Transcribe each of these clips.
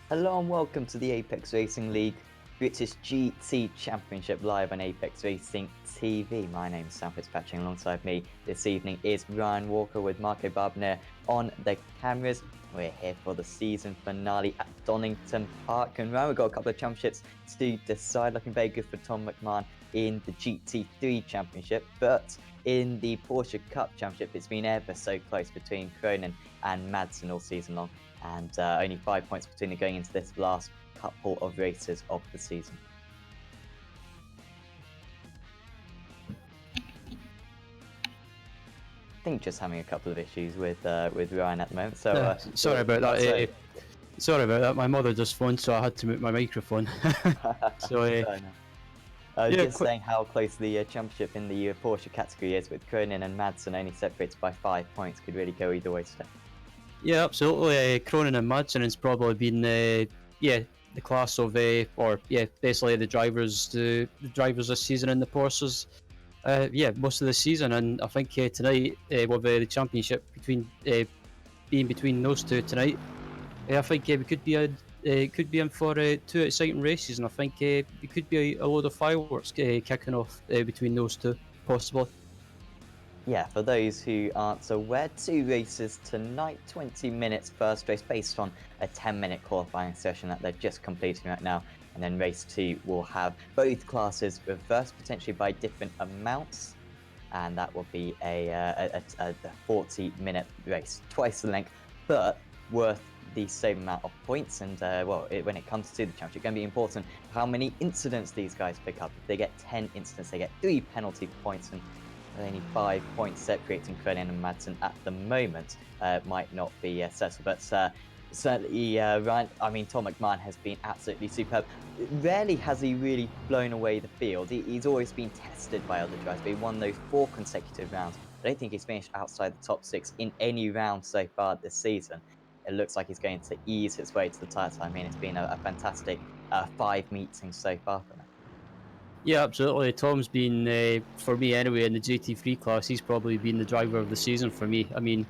Hello and welcome to the Apex Racing League British GT Championship live on Apex Racing TV. My name is Sam Fitzpatrick. Alongside me this evening is Ryan Walker with Marco Barbonet on the cameras. We're here for the season finale at Donington Park. And Ryan, we've got a couple of championships to decide. Looking very good for Tom McMahon in the GT3 Championship. But in the Porsche Cup Championship, it's been ever so close between Cronin and Madsen all season long. And only 5 points between them going into this last couple of races of the season. I think just having a couple of issues with Ryan at the moment. So sorry about that. Sorry about that. My mother just phoned, so I had to mute my microphone. So just saying how close the championship in the Porsche category is, with Cronin and Madsen only separated by 5 points, could really go either way today. Yeah, absolutely. Cronin and Madsen has probably been the class of basically the drivers this season in the Porsches. Most of the season, and I think tonight with the championship being between those two tonight, I think we could be in for two exciting races, and I think it could be a load of fireworks kicking off between those two, possibly. Yeah, for those who aren't aware, 2 races tonight, 20 minutes first race based on a 10-minute qualifying session that they're just completing right now. And then race 2 will have both classes reversed potentially by different amounts. And that will be a 40-minute race, twice the length, but worth the same amount of points. And when it comes to the championship, it's going to be important how many incidents these guys pick up. If they get 10 incidents, they get 3 penalty points, and only 5 points separating Cronin and Madsen at the moment. Might not be settled, but certainly, Ryan, I mean, Tom McMahon has been absolutely superb. Rarely has he really blown away the field. He's always been tested by other drivers, but he won those 4 consecutive rounds. I don't think he's finished outside the top 6 in any round so far this season. It looks like he's going to ease his way to the title. I mean, it's been a fantastic 5 meetings so far for him. Yeah, absolutely. Tom's been, for me anyway, in the GT3 class, he's probably been the driver of the season for me. I mean,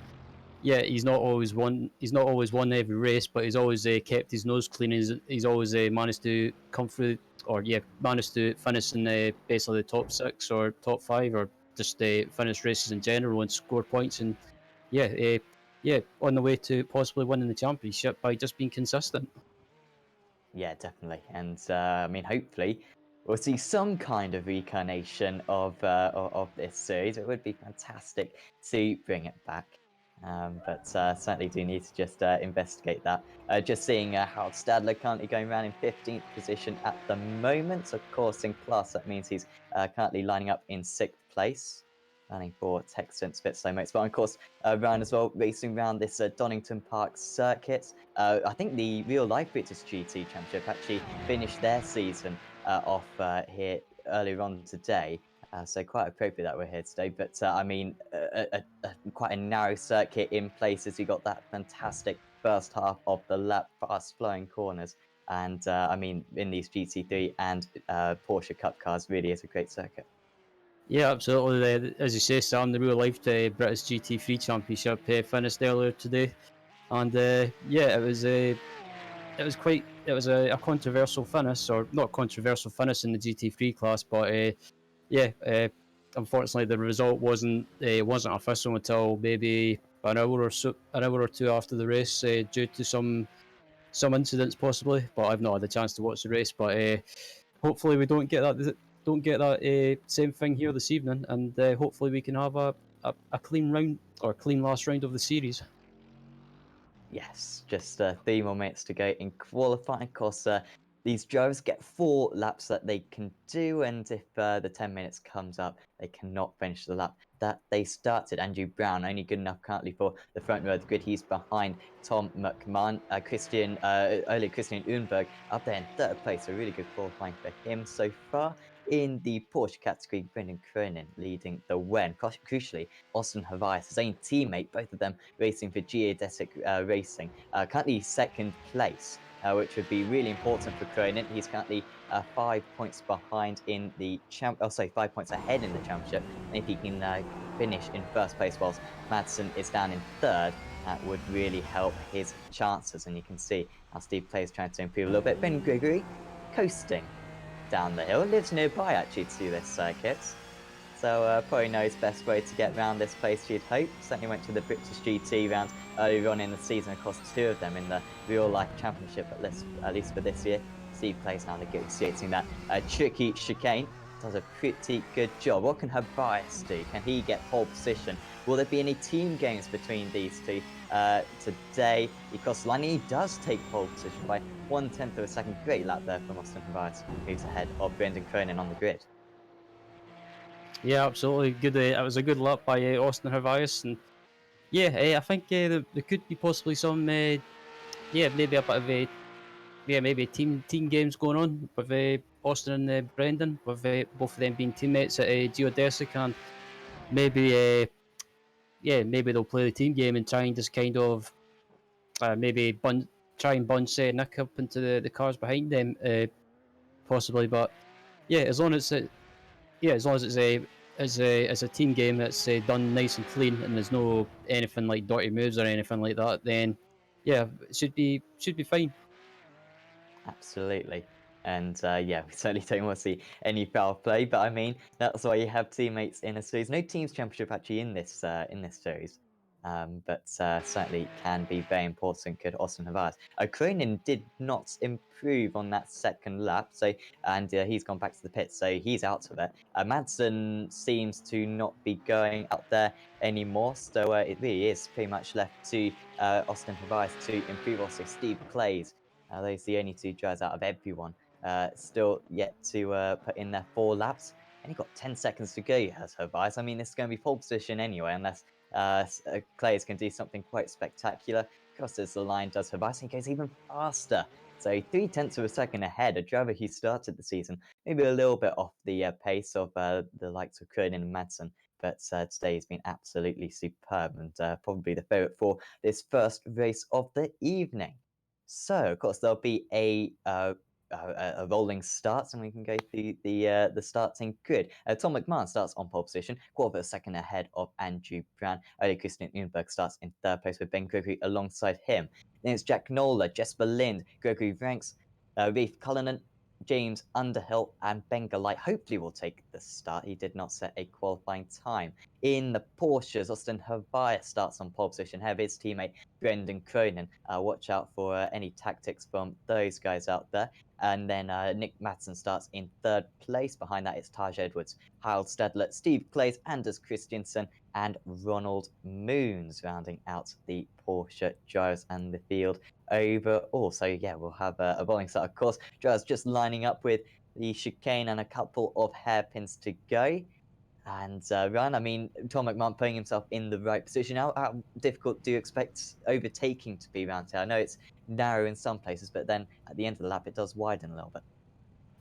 yeah, he's not always won every race, but he's always kept his nose clean. He's always managed to come through, or managed to finish in basically the top 6 or top 5, or just finish races in general and score points. And on the way to possibly winning the championship by just being consistent. Yeah, definitely. And I mean, hopefully we'll see some kind of reincarnation of this series. It would be fantastic to bring it back. But certainly do need to just investigate that. Just seeing Harold Stadler currently going around in 15th position at the moment. Of course, in class, that means he's currently lining up in 6th place. Running for Texans Fitzlow Motorsport. But of course, Ryan as well, racing around this Donington Park circuit. I think the real life British GT Championship actually finished their season off here earlier on today. So quite appropriate that we're here today. But I mean, quite a narrow circuit in places. You got that fantastic first half of the lap, fast flowing corners. And I mean, in these GT3 and Porsche Cup cars, really is a great circuit. Yeah, absolutely. As you say, Sam, the real life British GT3 Championship finished earlier today, and it was a controversial finish, or not controversial finish in the GT3 class, but unfortunately the result wasn't official until maybe an hour or two after the race, due to some incidents possibly. But I've not had the chance to watch the race, but hopefully we don't get that same thing here this evening, and hopefully we can have a clean round, or clean last round of the series. Yes, just 3 more minutes to go in qualifying. Of course, these drivers get 4 laps that they can do, and if the 10 minutes comes up, they cannot finish the lap that they started. Andrew Brown, only good enough currently for the front row of the grid. He's behind Tom McMahon. Christian Unberg up there in 3rd place, so really good qualifying for him so far. In the Porsche category, Brendan Cronin leading the way. Crucially, Austin Havias, his own teammate, both of them racing for Geodesic Racing, currently 2nd place, which would be really important for Cronin. He's currently 5 points behind in the 5 points ahead in the championship. And if he can finish in 1st place, whilst Madsen is down in 3rd, that would really help his chances. And you can see how Steve Clay is trying to improve a little bit. Ben Gregory coasting down the hill, lives nearby actually to this circuit. So probably knows best way to get around this place, you'd hope. Certainly went to the British GT round earlier on in the season, across 2 of them in the real life championship, at least for this year. Steve Clay's now negotiating that tricky chicane. Does a pretty good job. What can Herbias do? Can he get pole position? Will there be any team games between these two today? He crosses the line. He does take pole position by 1/10 of a second. Great lap there from Austin Herbias. Moves ahead of Brendan Cronin on the grid. Yeah, absolutely. Good. That was a good lap by Austin Hervias, and yeah, I think there could be possibly some, yeah, maybe a bit of a, yeah, maybe team games going on with Austin and Brendan, with both of them being teammates at Geodesic, and maybe, yeah, maybe they'll play the team game and try and just kind of maybe try and bunch Nick up into the cars behind them, possibly. But yeah, as long as yeah, as long as it's a team game that's done nice and clean, and there's no anything like dirty moves or anything like that, then yeah, it should be fine. Absolutely. And yeah, we certainly don't want to see any foul play. But I mean, that's why you have teammates in a series. No teams championship actually in this series, but certainly can be very important. Could Austin Havard? Cronin did not improve on that second lap, so and he's gone back to the pit, so he's out of it. Madsen seems to not be going out there anymore, so it really is pretty much left to Austin Havard to improve. Also, Steve Clays, those are the only 2 drivers out of everyone still yet to put in their 4 laps. And he got 10 seconds to go, has Herbias. I mean, this is going to be pole position anyway, unless Clays can do something quite spectacular. Crosses the line, does Herbias, and he goes even faster. So 3/10 of a second ahead, a driver who started the season maybe a little bit off the pace of the likes of Cronin and Madsen. But today he's been absolutely superb, and probably the favourite for this first race of the evening. So, of course, there'll be a rolling start, and we can go through the starting grid. Tom McMahon starts on pole position, quarter of a second ahead of Andrew Brown. Early Christian Nürnberg starts in third place with Ben Gregory alongside him. Then it's Jack Nola, Jesper Lind, Gregory Ranks, Reef Cullinan, James Underhill, and Ben Galite hopefully will take the start. He did not set a qualifying time. In the Porsches, Austin Herbias starts on pole position ahead of his teammate Brendan Cronin. Watch out for any tactics from those guys out there. And then Nick Madsen starts in third place. Behind that, it's Taj Edwards, Harold Stedler, Steve Clays, Anders Christiansen, and Ronald Moons rounding out the Porsche drivers and the field overall. So yeah, we'll have a rolling start. Of course, drivers just lining up with the chicane and a couple of hairpins to go. And Ryan, I mean, Tom McMahon putting himself in the right position. How difficult do you expect overtaking to be around here? I know it's narrow in some places, but then at the end of the lap, it does widen a little bit.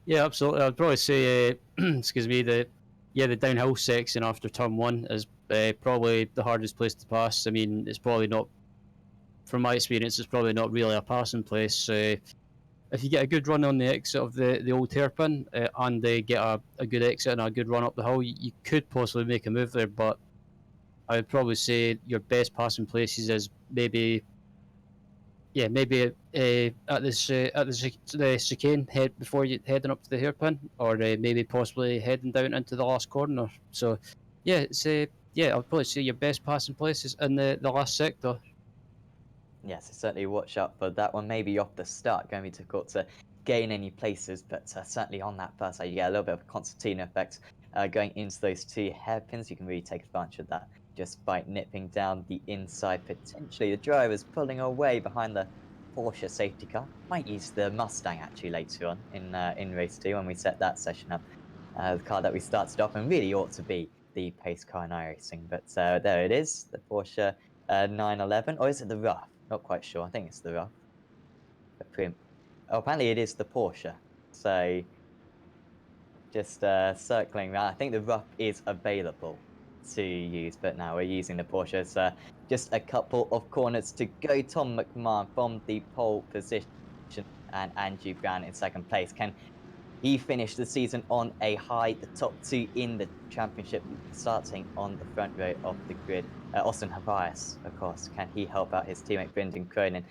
Yeah, absolutely. I'd probably say, excuse me, the downhill section after turn one is probably the hardest place to pass. I mean, it's probably not, from my experience, it's probably not really a passing place. If you get a good run on the exit of the old hairpin, and they get a good exit and a good run up the hill, you could possibly make a move there. But I would probably say your best passing places is maybe, yeah, maybe at the chicane head before you heading up to the hairpin, or maybe possibly heading down into the last corner. So yeah, it's yeah, I'll probably say your best passing places in the last sector. Yes, certainly watch out for that one. Maybe off the start, going to be difficult to gain any places, but certainly on that first side, you get a little bit of a concertina effect going into those 2 hairpins. You can really take advantage of that just by nipping down the inside. Potentially, the driver's pulling away behind the Porsche safety car. Might use the Mustang actually later on in race 2 when we set that session up. The car that we started off and really ought to be the pace car in iRacing, but there it is, the Porsche 911, or is it the Rough? Not quite sure. I think it's the Rough. Oh, apparently it is the Porsche. So just circling around. I think the Rough is available to use, but now we're using the Porsche. It's just a couple of corners to go. Tom McMahon from the pole position and Andrew Brown in second place. Can He finished the season on a high, the top two in the championship, starting on the front row of the grid. Austin Havias, of course, can he help out his teammate Brendan Cronin,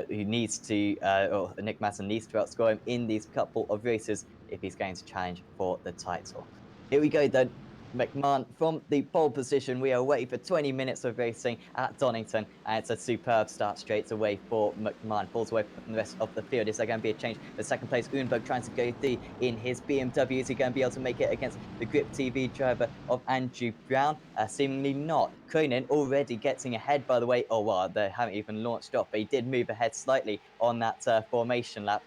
who needs to, or Nick Madsen needs to outscore him in these couple of races if he's going to challenge for the title. Here we go then. McMahon from the pole position. We are waiting for 20 minutes of racing at Donington, and it's a superb start straight away for McMahon. Pulls away from the rest of the field. Is there going to be a change? The second place, Unberg trying to go through in his BMW. Is he going to be able to make it against the Grip TV driver of Andrew Brown? Seemingly not. Cronin already getting ahead, by the way. Oh, well, they haven't even launched off, but he did move ahead slightly on that formation lap.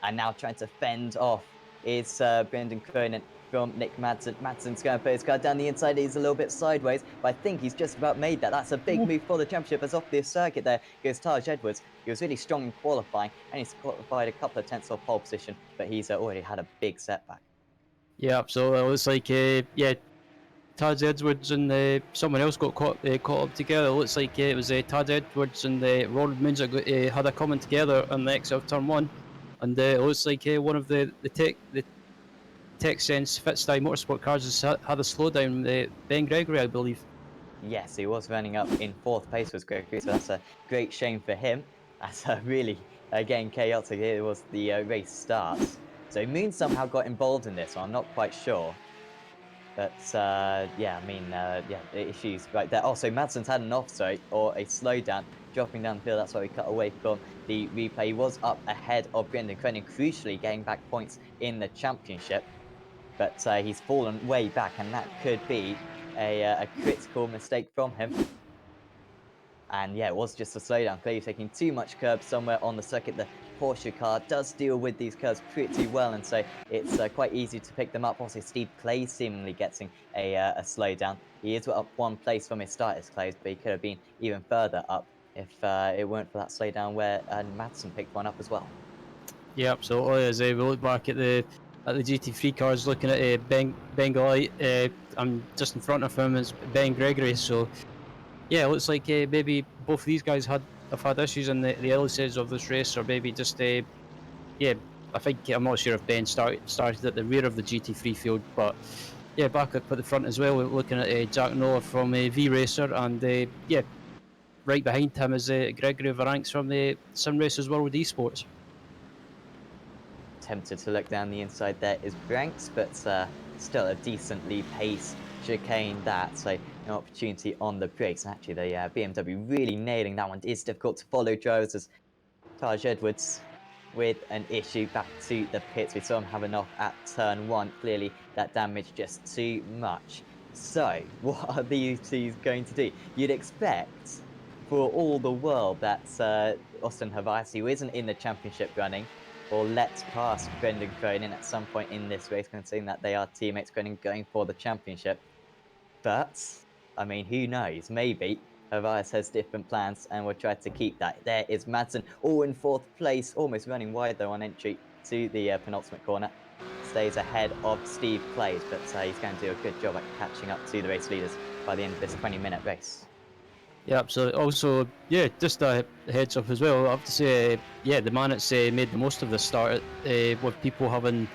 And now trying to fend off is Brendan Cronin from Nick Madsen. Madsen's going to put his car down the inside. He's a little bit sideways, but I think he's just about made that. That's a big move for the championship. As off this circuit there goes Taj Edwards. He was really strong in qualifying, and he's qualified a couple of tenths off pole position, but he's already had a big setback. Yeah, absolutely. It looks like Tad Edwards and someone else got caught up together. It looks like it was Tad Edwards and Ronald Moons that had a comment together on the exit of turn one, and it looks like one of the Tech Sense Fitzstyle Motorsport cars has had a slowdown. Ben Gregory, I believe. Yes, he was running up in fourth place was Gregory, so that's a great shame for him. That's really, again, chaotic. Here was the race starts. So Moon somehow got involved in this, so I'm not quite sure. But yeah, I mean, yeah, the issues right there. Also, Madsen's had an offside or a slowdown, dropping down the field. That's why we cut away from the replay. He was up ahead of Brendan Cronin, crucially getting back points in the championship. But he's fallen way back, and that could be a critical mistake from him. And yeah, it was just a slowdown. Clearly taking too much curb somewhere on the circuit. The Porsche car does deal with these curves pretty well, and so it's quite easy to pick them up. Also, Steve Clay seemingly getting a slowdown. He is up one place from his starter's Clays, but he could have been even further up if it weren't for that slowdown where Madsen picked one up as well. Yeah, absolutely. As we look back at the GT3 cars, looking at Bengalite, I'm just in front of him is Ben Gregory. So yeah, it looks like maybe both of these guys have had issues in the early stages of this race, or maybe just yeah. I think I'm not sure if Ben started at the rear of the GT3 field, but yeah, back up at the front as well. We're looking at Jack Noah from V Racer, and yeah, right behind him is Gregory Varanks from the Sim Racers World Esports. Tempted to look down the inside there is Branks, but still a decently paced chicane that, so no opportunity on the brakes. And actually, the BMW really nailing that one. It is difficult to follow drivers as Taj Edwards with an issue back to the pits. We saw him having off at turn one. Clearly, that damaged just too much. So, what are these two going to do? You'd expect for all the world that Austin Havias, who isn't in the championship running, or let past Brendan Cronin at some point in this race, considering that they are teammates Cronin going for the championship. But, I mean, who knows? Maybe Havias has different plans and will try to keep that. There is Madsen, all in fourth place, almost running wide though on entry to the penultimate corner. Stays ahead of Steve Clays, but he's going to do a good job at catching up to the race leaders by the end of this 20-minute race. Yeah, absolutely. Also, yeah, just a heads up as well. I have to say, yeah, the man that's made the most of the start with people having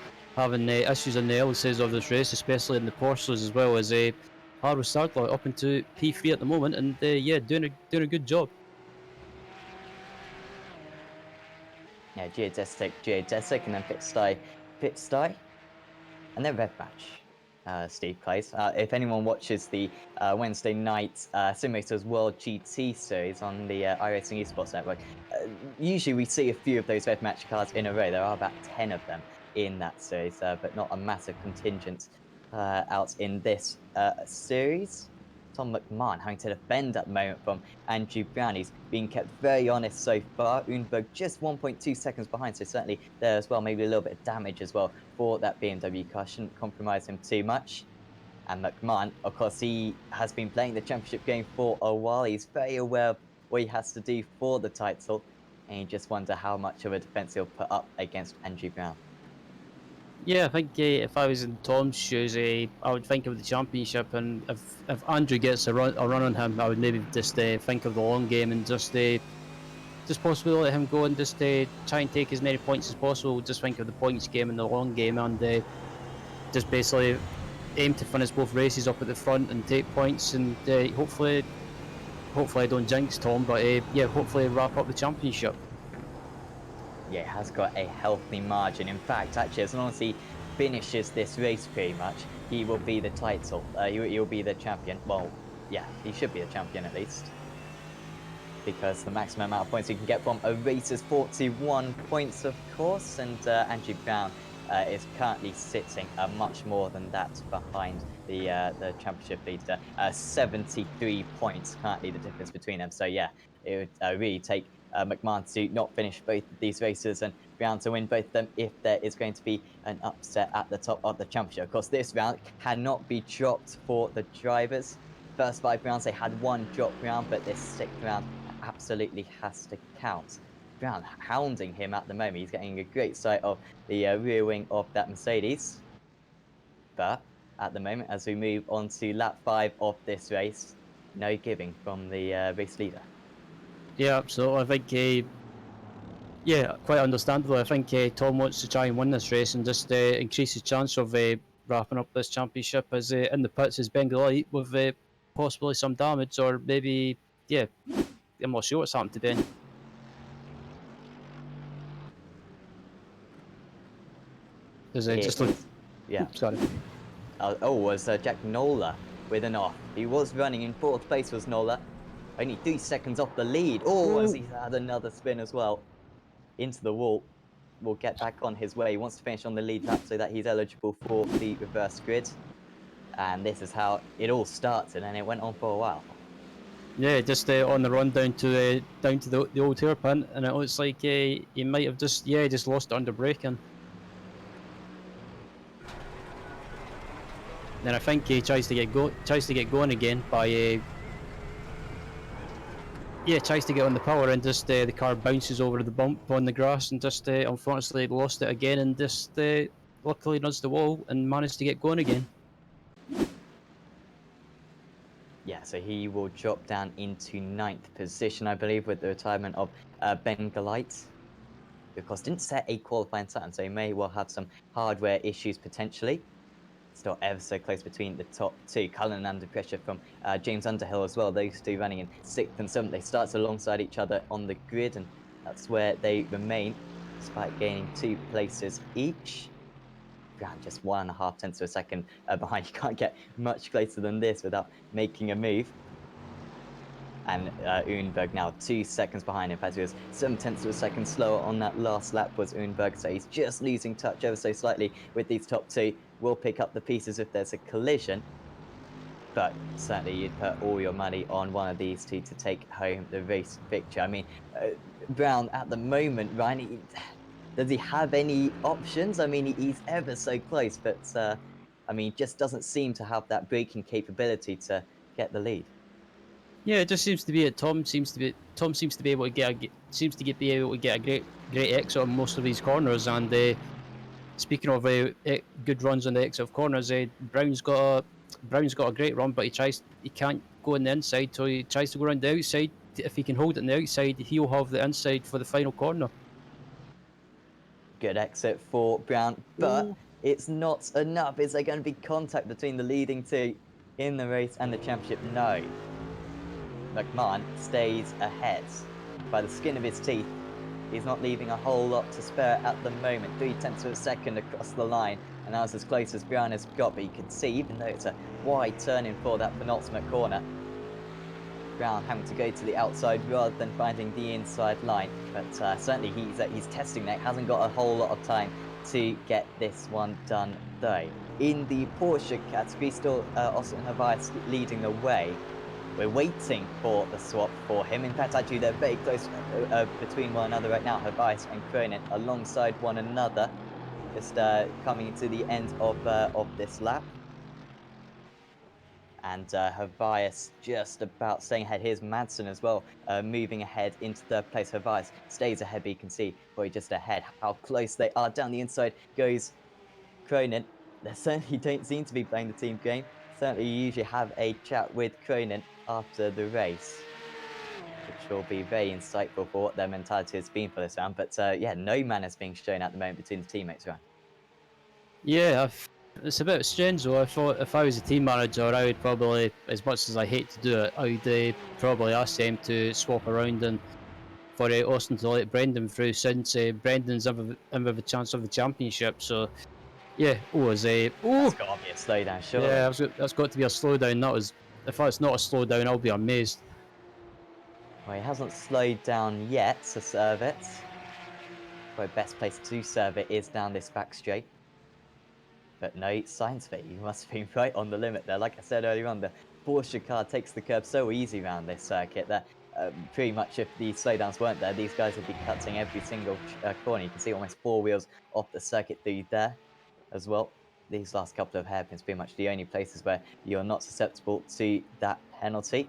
issues in the early stages of this race, especially in the Porsches as well as Harrow Stadler up into P3 at the moment, and yeah, doing a good job. Yeah, geodesic, and then Pitsty, and then Red Match. Steve Clays. If anyone watches the Wednesday night Simulators World GT series on the iRacing Esports Network, usually we see a few of those Red Match cars in a row. There are about 10 of them in that series, but not a massive contingent out in this series. Tom McMahon having to defend at the moment from Andrew Brown. He's being kept very honest so far. Unberg just 1.2 seconds behind, so certainly there as well. Maybe a little bit of damage as well for that BMW car. Shouldn't compromise him too much. And McMahon, of course, he has been playing the championship game for a while. He's very aware of what he has to do for the title. And you just wonder how much of a defense he'll put up against Andrew Brown. Yeah, I think if I was in Tom's shoes, I would think of the championship, and if Andrew gets a run on him, I would maybe just think of the long game and just just possibly let him go and just try and take as many points as possible. Just think of the points game and the long game, and just basically aim to finish both races up at the front and take points, and hopefully I don't jinx Tom, but yeah, hopefully wrap up the championship. Yeah, has got a healthy margin. In fact, actually, as long as he finishes this race pretty much, he will be the title. He'll be the champion. Well, yeah, he should be the champion at least. Because the maximum amount of points you can get from a race is 41 points, of course, and Andrew Brown is currently sitting much more than that behind the championship leader. 73 points currently the difference between them. So yeah, it would really take McMahon to not finish both of these races and Brown to win both of them if there is going to be an upset at the top of the championship. Of course, this round cannot be dropped for the drivers. First 5 rounds, they had one drop round, but this 6th round absolutely has to count. Brown hounding him at the moment. He's getting a great sight of the rear wing of that Mercedes. But at the moment, as we move on to lap 5 of this race, no giving from the race leader. Yeah, absolutely. I think yeah, quite understandable. I think Tom wants to try and win this race and just increase his chance of wrapping up this championship as in the pits is Bengal Light with possibly some damage or maybe, yeah, I'm not sure what's happened to Ben. Does it It just look. is, yeah. Sorry. Was Jack Nola with an off. He was running in 4th place, was Nola. Only 3 seconds off the lead. Oh, as he's had another spin as well into the wall. Will get back on his way. He wants to finish on the lead lap so that he's eligible for the reverse grid. And this is how it all started, and it went on for a while. Yeah, just on the run down to the old hairpin, and it looks like he might have just lost it under braking. Then I think he tries to get going again by tries to get on the power and just the car bounces over the bump on the grass and just unfortunately lost it again and just luckily nudged the wall and managed to get going again. Yeah, so he will drop down into 9th position, I believe, with the retirement of Ben Galite. Of course, didn't set a qualifying time, so he may well have some hardware issues potentially. Still ever so close between the top 2. Cullen under pressure from James Underhill as well. Those two running in 6th and 7th. They start alongside each other on the grid, and that's where they remain, despite gaining 2 places each. Brown just 1.5 tenths of a second behind. You can't get much closer than this without making a move. And Unberg now 2 seconds behind. In fact, he was 7 tenths of a second slower on that last lap was Unberg, so he's just losing touch ever so slightly with these top 2. Will pick up the pieces if there's a collision, but certainly you'd put all your money on one of these two to take home the race victory. I mean, Brown at the moment, Ryan, does he have any options? I mean, he's ever so close, but I mean, just doesn't seem to have that braking capability to get the lead. Yeah, it just seems to be it. Tom seems to be able to be able to get a great exit on most of these corners. And speaking of good runs on the exit of corners, Brown's got a great run, but he can't go on the inside, so he tries to go around the outside. If he can hold it on the outside, he'll have the inside for the final corner. Good exit for Brown, but Ooh. it's not enough. Is there going to be contact between the leading two in the race and the championship? No. McMahon stays ahead by the skin of his teeth. He's not leaving a whole lot to spare at the moment. 3 tenths of a second across the line, and that was as close as Brown has got. But you can see, even though it's a wide turning for that penultimate corner, Brown having to go to the outside rather than finding the inside line. But certainly he's testing that. Hasn't got a whole lot of time to get this one done though. In the Porsche category, still Austin Havai leading the way. We're waiting for the swap for him. In fact, actually, they're very close between one another right now. Havai and Cronin alongside one another, just coming to the end of this lap. And Havias just about staying ahead. Here's Madsen as well, moving ahead into 3rd place. Havias stays ahead, but you can see Boy just ahead how close they are. Down the inside goes Cronin. They certainly don't seem to be playing the team game. Certainly, you usually have a chat with Cronin after the race. which will be very insightful for what their mentality has been for this round. But yeah, no manners being shown at the moment between the teammates around. Yeah, it's a bit strange though. I thought if I was a team manager, I would probably, as much as I hate to do it, I would probably ask them to swap around and for Austin to let Brendan through since Brendan's in with a chance of the championship. So yeah, That's got to be a slowdown, surely. yeah, that's got to be a slowdown. That was if that's not a slowdown, I'll be amazed. Well, he hasn't slowed down yet to serve it. Probably best place to serve it is down this back straight. But no, science fit, you must have been right on the limit there. Like I said earlier on, the Porsche car takes the curb so easy around this circuit that pretty much if the slowdowns weren't there, these guys would be cutting every single corner. You can see almost 4 wheels off the circuit through there as well. These last couple of hairpins pretty much the only places where you're not susceptible to that penalty.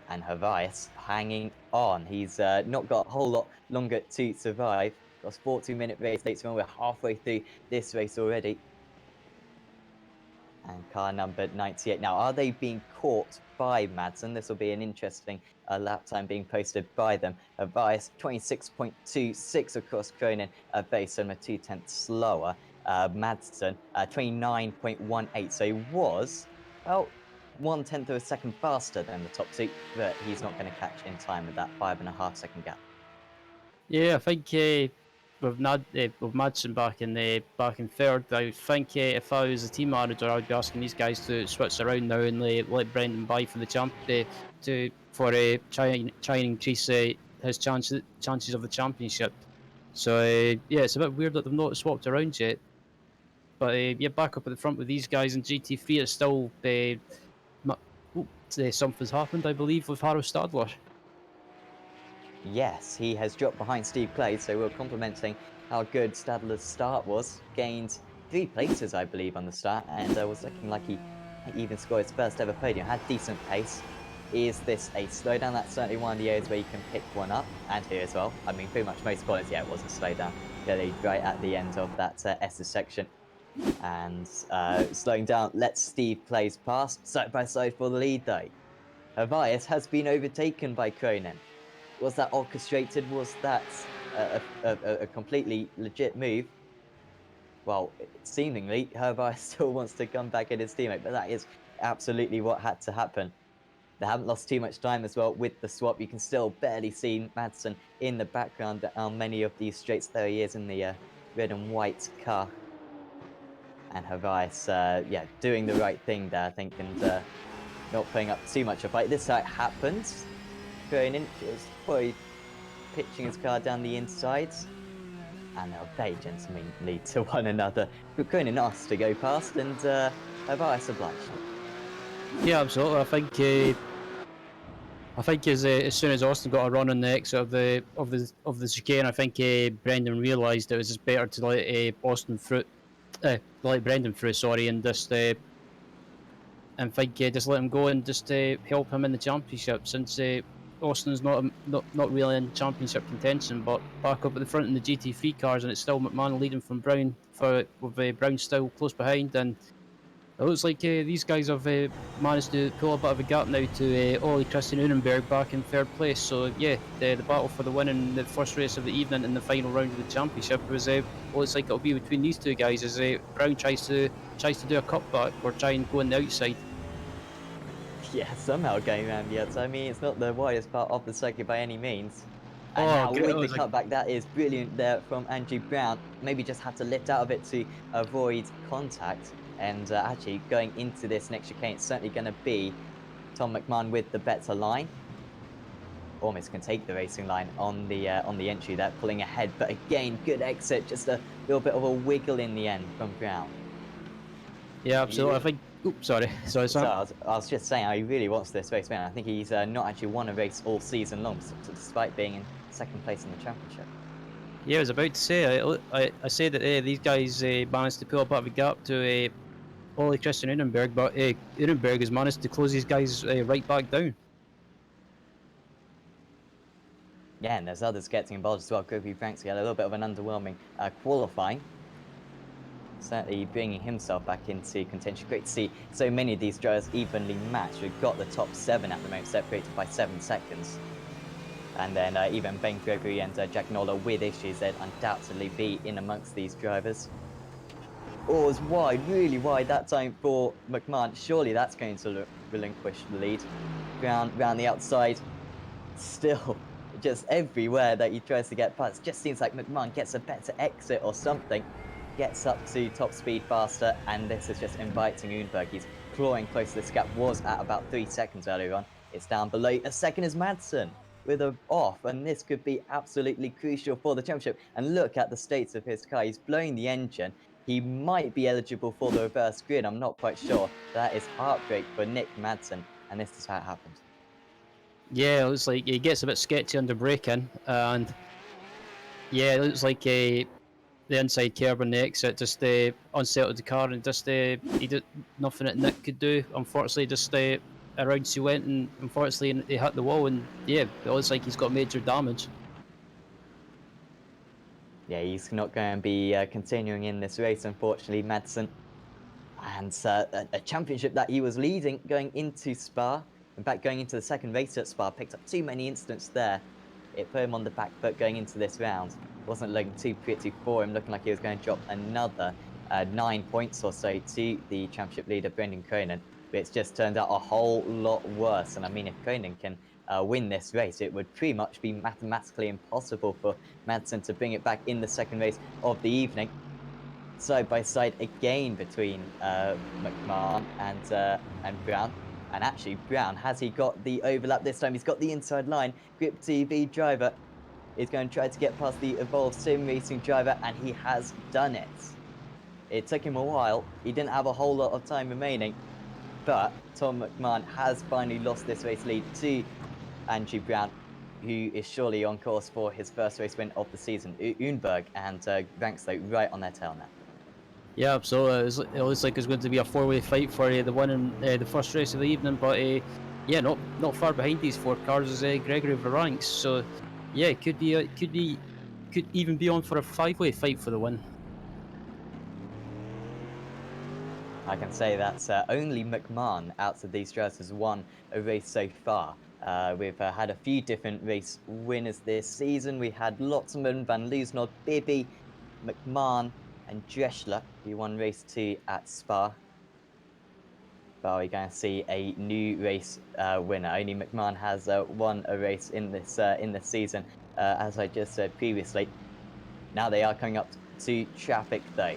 And Havias hanging on. He's not got a whole lot longer to survive. Got a 14-minute race later on. We're halfway through this race already. And car number 98. Now, are they being caught by Madsen? This will be an interesting lap time being posted by them. Bias 26.26 across Cronin, very similar, 2/10 slower. Madsen 29.18. So he was, well, 1/10 of a second faster than the top two, but he's not going to catch in time with that 5.5-second gap. Yeah, I think with Madsen back in third, I think if I was a team manager, I'd be asking these guys to switch around now and let Brendan by for the try and increase his chances of the championship. So yeah, it's a bit weird that they've not swapped around yet. But yeah, back up at the front with these guys in GT3, it's still something's happened, I believe, with Harrow Stadler. Yes, he has dropped behind Steve Clay, so we're complimenting how good Stadler's start was. Gained 3 places, I believe, on the start, and was looking like he even scored his first ever podium. Had decent pace. Is this a slowdown? That's certainly one of the areas where you can pick one up, and here as well. I mean, pretty much most qualities, yeah, it was a slowdown. Really right at the end of that S's section. And slowing down, lets Steve Clay's pass. Side by side for the lead, though. Havias has been overtaken by Cronin. Was that orchestrated? Was that a completely legit move? Well, seemingly, Herby still wants to come back at his teammate, but that is absolutely what had to happen. They haven't lost too much time as well with the swap. You can still barely see Madsen in the background on many of these straights. There he is in the red and white car. And Havias, yeah, doing the right thing there, I think, and not putting up too much of a fight. This happens. Cronin just probably pitching his car down the inside, and they'll very gently lead to one another. But Cronin asked to go past, and Havias obliged. Yeah, absolutely. I think as soon as Austin got a run on the exit of the chicane, I think Brendan realised it was just better to let Austin through, let Brendan through. Sorry, and just just let him go and just help him in the championship since Austin's not really in championship contention, but back up at the front in the GT3 cars, and it's still McMahon leading from Brown with Brown still close behind, and it looks like these guys have managed to pull a bit of a gap now to Ollie Christian Unenberg back in third place. So yeah, the battle for the win in the first race of the evening in the final round of the championship was looks like it'll be between these two guys as Brown tries to do a cutback or try and go on the outside. Yeah, somehow going around the outside. I mean, it's not the widest part of the circuit by any means. And Oh, now great. with the cutback, that is brilliant there from Andrew Brown. Maybe just had to lift out of it to avoid contact. And actually, going into this next chicane, it's certainly going to be Tom McMahon with the better line. Almost can take the racing line on the entry there, pulling ahead. But again, good exit, just a little bit of a wiggle in the end from Brown. Yeah, absolutely. I think. Oops, sorry, So Sam. I was just saying, he really wants this race win. I think he's not actually won a race all season long, despite being in second place in the championship. Yeah, I was about to say. I say that these guys managed to pull up a bit of a gap to Ollie Christian Unenberg, but Unenberg has managed to close these guys right back down. Yeah, and there's others getting involved as well. Gopi Franks had a little bit of an underwhelming qualifying. Certainly bringing himself back into contention. Great to see so many of these drivers evenly matched. We've got the top 7 at the moment, separated by 7 seconds. And then even Ben Gregory and Jack Noller with issues, they'd undoubtedly be in amongst these drivers. Oh, it's wide, really wide that time for McMahon. Surely that's going to relinquish the lead. Brown round the outside, still just everywhere that he tries to get past. Just seems like McMahon gets a better exit or something, gets up to top speed faster, and this is just inviting Unberg. He's clawing close. This gap was at about 3 seconds earlier on. It's down below. A second is Madsen with a off, and this could be absolutely crucial for the championship. And look at the states of his car. He's blowing the engine. He might be eligible for the reverse grid. I'm not quite sure. That is heartbreak for Nick Madsen, and this is how it happened. Yeah, it looks like he gets a bit sketchy under braking, and yeah, it looks like the inside curb on the exit just unsettled the car, and just he did nothing that Nick could do. Unfortunately, just around she went, and unfortunately he hit the wall, and yeah, it looks like he's got major damage. Yeah, he's not going to be continuing in this race, unfortunately, Madsen. And a championship that he was leading going into Spa. In fact, going into the second race at Spa, picked up too many incidents there. It put him on the back foot going into this round. Wasn't looking too pretty for him, looking like he was going to drop another 9 points or so to the championship leader, Brendan Cronin. But it's just turned out a whole lot worse. And I mean, if Cronin can win this race, it would pretty much be mathematically impossible for Madsen to bring it back in the second race of the evening. Side by side again between McMahon and Brown. And actually, Brown, has he got the overlap this time? He's got the inside line. Grip TV driver is going to try to get past the Evolve Sim Racing driver, and he has done it. It took him a while. He didn't have a whole lot of time remaining, but Tom McMahon has finally lost this race lead to Andrew Brown, who is surely on course for his first race win of the season. Unberg and Rankslow right on their tail now. Yeah, absolutely. It looks like it's going to be a four-way fight for the win in the first race of the evening. But yeah, not far behind these four cars is Gregory Varanks. So yeah, it could even be on for a five-way fight for the win. I can say that only McMahon out of these drivers has won a race so far. We've had a few different race winners this season. We had Lotzman, Van Leeuwenhoek, Bibby, McMahon, and Dreschler, who won race 2 at Spa. But we're going to see a new race winner. Only McMahon has won a race in this season, as I just said previously. Now they are coming up to traffic though.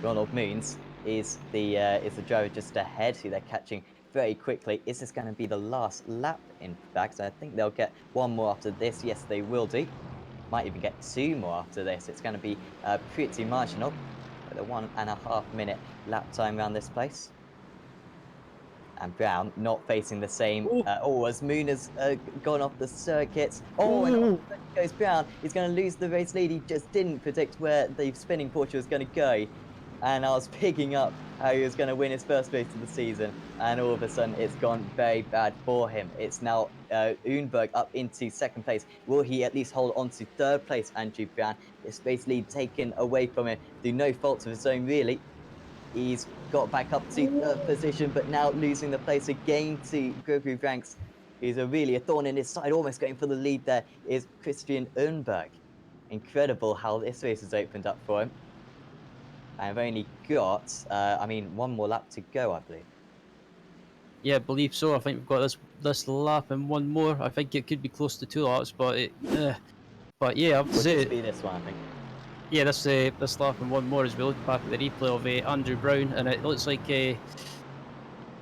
Ronald Moons is the driver just ahead, who they're catching very quickly. Is this going to be the last lap? In fact, I think they'll get one more after this. Yes, they will do. Might even get two more after this. It's going to be pretty marginal with a 1.5 minute lap time around this place. And Brown not facing the same. As Moon has gone off the circuit. And off goes Brown. He's going to lose the race lead. He just didn't predict where the spinning Porsche was going to go. And I was picking up how he was going to win his first race of the season. And all of a sudden, it's gone very bad for him. It's now Unberg up into second place. Will he at least hold on to third place, Andrew Brown? This race lead taken away from him through no fault of his own, really. He's got back up to third position, but now losing the place again to Gregory Ranks, who's really a thorn in his side, almost going for the lead there, is Christian Unberg. Incredible how this race has opened up for him. I've only got, one more lap to go, I believe. Yeah, I believe so. I think we've got this lap and one more. I think it could be close to two laps, but yeah, I have to Would say, just be this one, I think. yeah, this lap and one more as we look back at the replay of Andrew Brown, and it looks like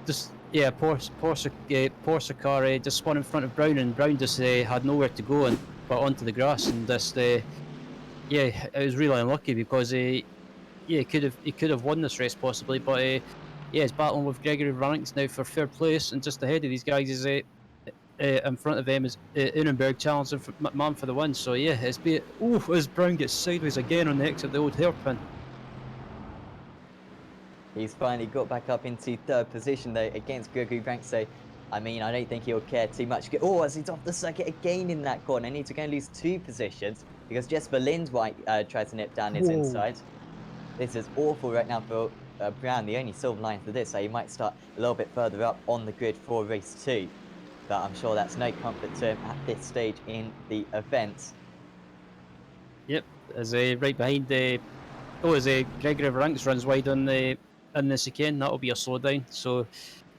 just yeah, Porsche car just spun in front of Brown, and Brown just had nowhere to go and but onto the grass, and just yeah, it was really unlucky because yeah, he could have won this race possibly, but yeah, he's battling with Gregory Ranks now for third place, and just ahead of these guys is in front of them is Unenberg challenging for McMahon for the win. So yeah, as Brown gets sideways again on the exit of the old hairpin. He's finally got back up into third position, though, against Gregory Ranks. So, I don't think he'll care too much. As he's off the circuit again in that corner. Needs to go and lose 2 positions because Jesper Lind might try to nip down his Whoa. inside. This is awful right now for Brown. The only silver line for this, so he might start a little bit further up on the grid for race 2. but I'm sure that's no comfort to him at this stage in the event. Yep, as right behind the as Gregory Ranks runs wide on the in the chicane, that'll be a slowdown. So,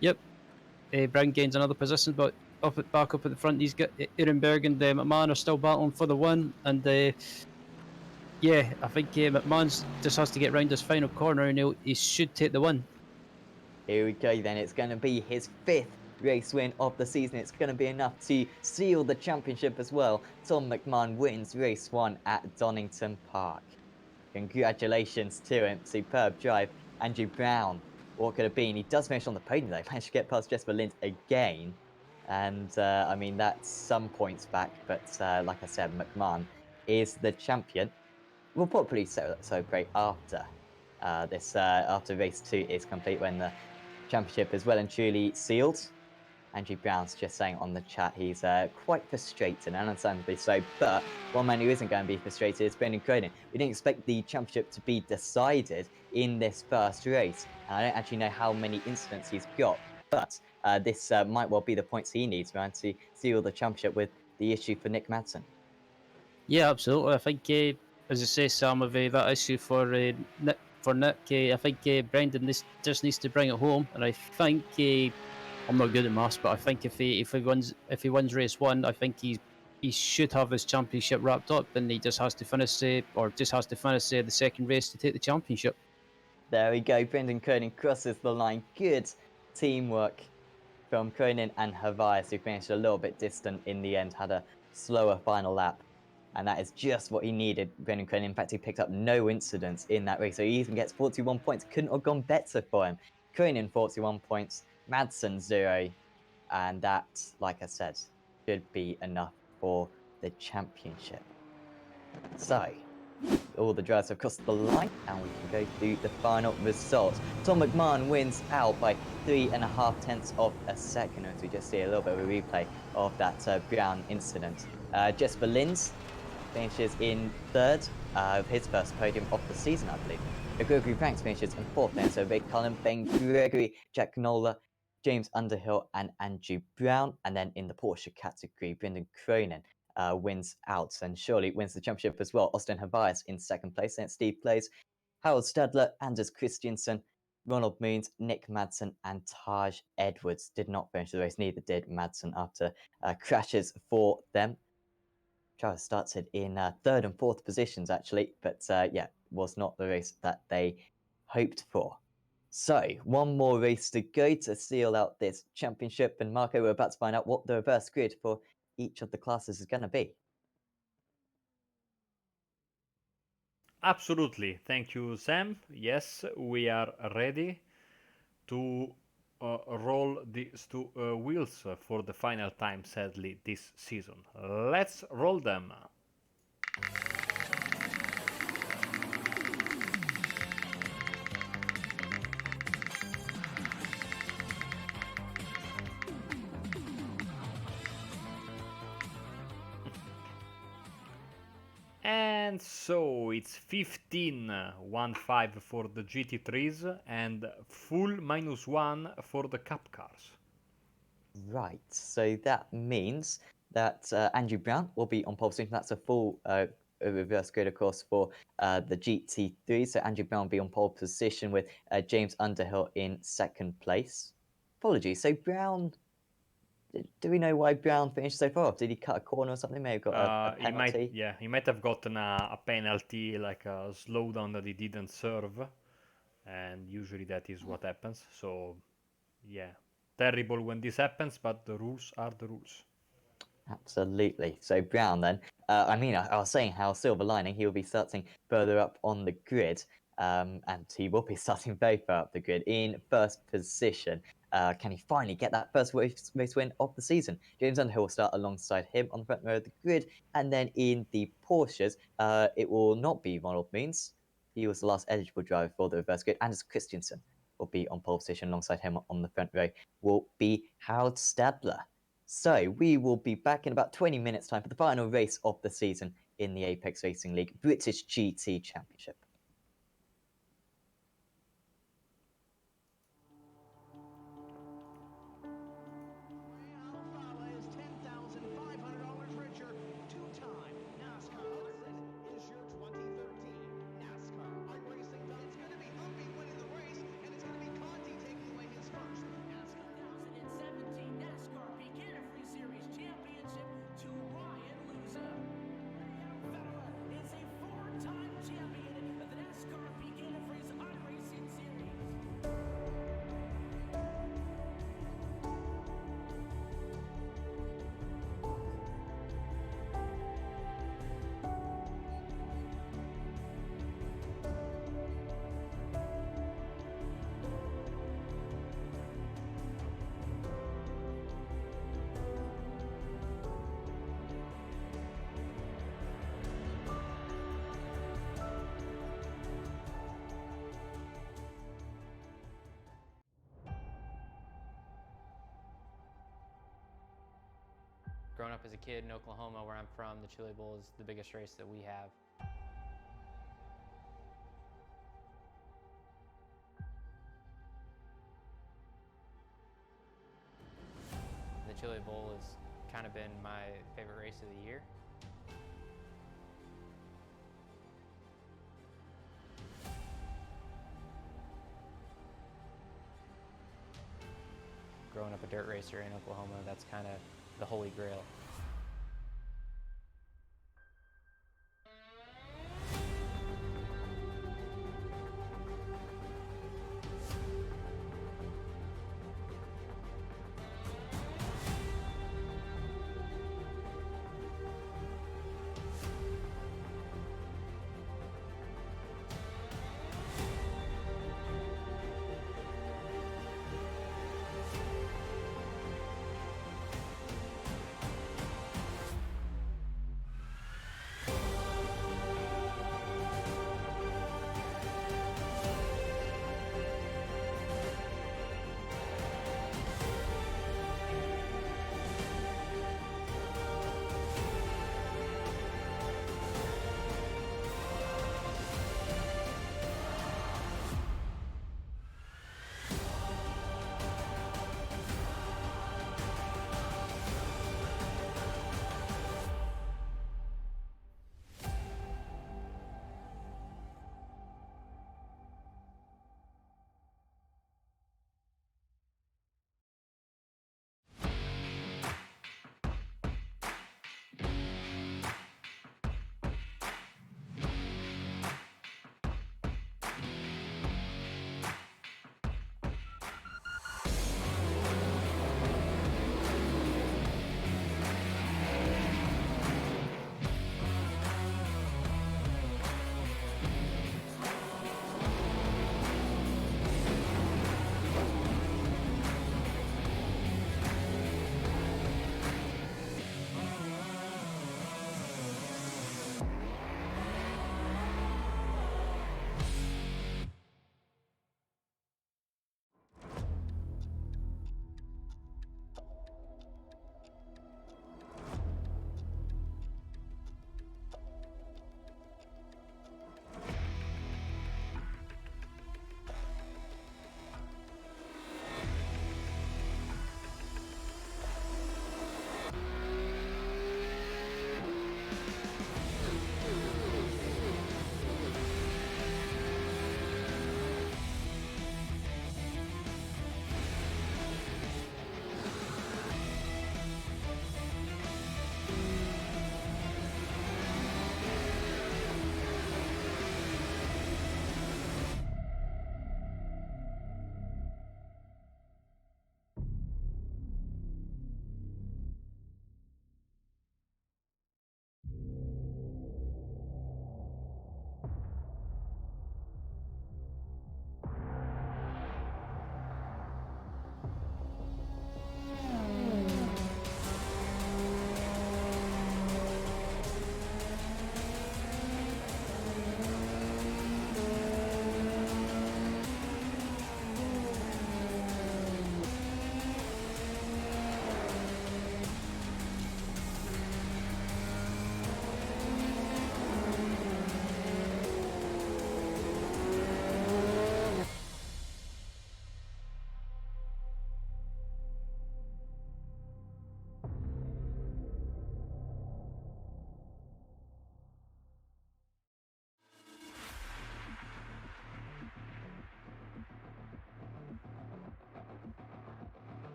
yep, Brown gains another position, but back up at the front, he's got Ehrenberg and McMahon are still battling for the win, and yeah, I think McMahon just has to get round this final corner, and he should take the win. Here we go then, it's going to be his 5th race win of the season. It's going to be enough to seal the championship as well. Tom McMahon wins race 1 at Donington Park. Congratulations to him, superb drive. Andrew Brown, what could have been? He does finish on the podium though, managed to get past Jesper Lind again. And I mean, that's some points back, but like I said, McMahon is the champion. We'll probably celebrate after after race 2 is complete, when the championship is well and truly sealed. Andrew Brown's just saying on the chat he's quite frustrated, and understandably so, but one man who isn't going to be frustrated is Brendan Cronin. We didn't expect the championship to be decided in this first race, and I don't actually know how many incidents he's got, but this might well be the points he needs, man, to seal the championship with the issue for Nick Madsen. Yeah, absolutely. I think, as you say, Sam, of that issue for Nick, I think Brendan just needs to bring it home, and I think I'm not good at maths, but I think if he wins race 1, I think he should have his championship wrapped up, and he just has to finish the second race to take the championship. There we go, Brendan Cronin crosses the line. Good teamwork from Cronin and Havias, who finished a little bit distant in the end, had a slower final lap. And that is just what he needed, Brendan Cronin. In fact, he picked up no incidents in that race, so he even gets 41 points. Couldn't have gone better for him. Cronin, 41 points. Madsen, 0. And that, like I said, should be enough for the championship. So, all the drivers have crossed the line, and we can go through the final results. Tom McMahon wins out by 3.5 tenths of a second, as we just see a little bit of a replay of that Brown incident. Jesper Lind finishes in 3rd of his first podium of the season, I believe. Gregory Ranks finishes in 4th, then so Ray Cullen, Ben Gregory, Jack Nola, James Underhill, and Andrew Brown. And then in the Porsche category, Brendan Cronin wins out and surely wins the championship as well. Austin Havias in 2nd place, then Steve Plays, Harold Stadler, Anders Christiansen, Ronald Moons, Nick Madsen, and Taj Edwards did not finish the race. Neither did Madsen after crashes for them. Travis started in 3rd and 4th positions actually, but yeah, was not the race that they hoped for. So, one more race to go to seal out this championship, and Marco, we're about to find out what the reverse grid for each of the classes is going to be. Absolutely. Thank you, Sam. Yes, we are ready to roll these two wheels for the final time, sadly, this season. Let's roll them. And so it's 15, 1-5 for the GT3s and full -1 for the Cup cars. Right, so that means that Andrew Brown will be on pole position. That's a full reverse grid, of course, for the GT3. So Andrew Brown will be on pole position with James Underhill in 2nd place. Apologies, so Brown, do we know why Brown finished so far off? Did he cut a corner or something? Maybe got a penalty? He might have gotten a penalty, like a slowdown that he didn't serve, and usually that is what happens. So, yeah, terrible when this happens, but the rules are the rules. Absolutely. So Brown then, I mean, I was saying how silver lining, he will be starting further up on the grid, and he will be starting very far up the grid in 1st position. Can he finally get that first race win of the season? James Underhill will start alongside him on the front row of the grid, and then in the Porsches, it will not be Ronald Means. He was the last eligible driver for the reverse grid. Anders Christiansen will be on pole position alongside him on the front row. Will be Harold Stadler. So we will be back in about 20 minutes time for the final race of the season in the Apex Racing League British GT Championship. Growing up as a kid in Oklahoma, where I'm from, the Chili Bowl is the biggest race that we have. The Chili Bowl has kind of been my favorite race of the year. Growing up a dirt racer in Oklahoma, that's kind of the holy grail.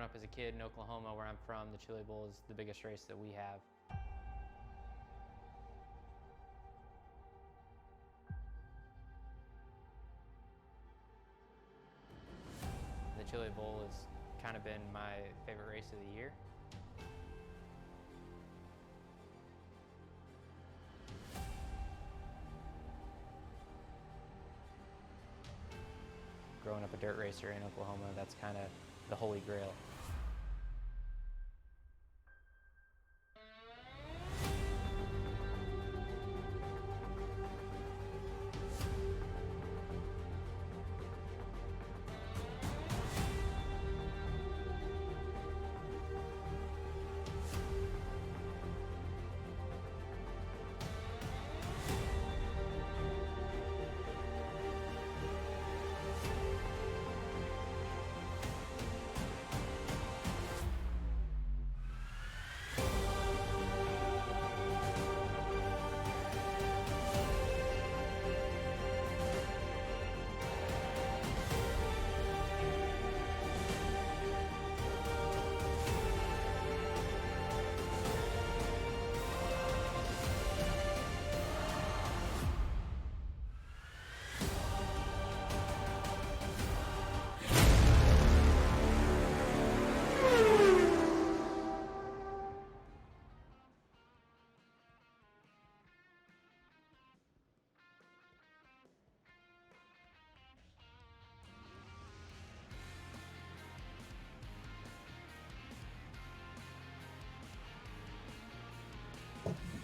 up as a kid in Oklahoma, where I'm from, the Chili Bowl is the biggest race that we have. The Chili Bowl has kind of been my favorite race of the year. Growing up a dirt racer in Oklahoma, that's kind of the holy grail.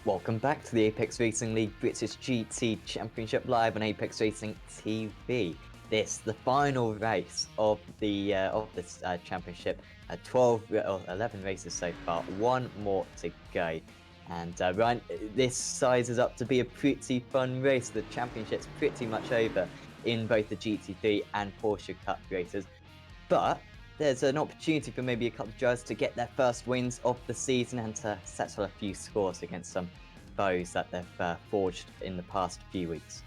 Welcome back to the Apex Racing League British GT Championship live on Apex Racing TV. This the final race of this championship. 11 races so far. One more to go. And Ryan, this sizes up to be a pretty fun race. The championship's pretty much over in both the GT3 and Porsche Cup races, but there's an opportunity for maybe a couple of drivers to get their first wins of the season and to settle a few scores against some foes that they've forged in the past few weeks.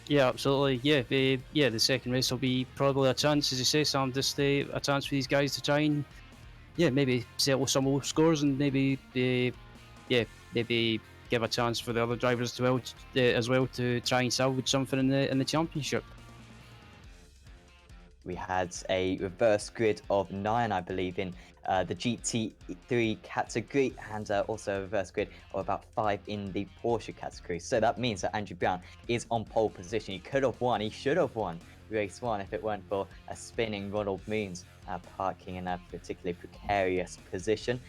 Yeah, absolutely. Yeah, the second race will be probably a chance, as you say, Sam, just a chance for these guys to try and maybe settle some old scores and maybe maybe give a chance for the other drivers as well to try and salvage something in the championship. We had a reverse grid of 9, I believe, in the GT3 category, and also a reverse grid of about 5 in the Porsche category. So that means that Andrew Brown is on pole position. He could have won, he should have won race 1 if it weren't for a spinning Ronald Moons parking in a particularly precarious position.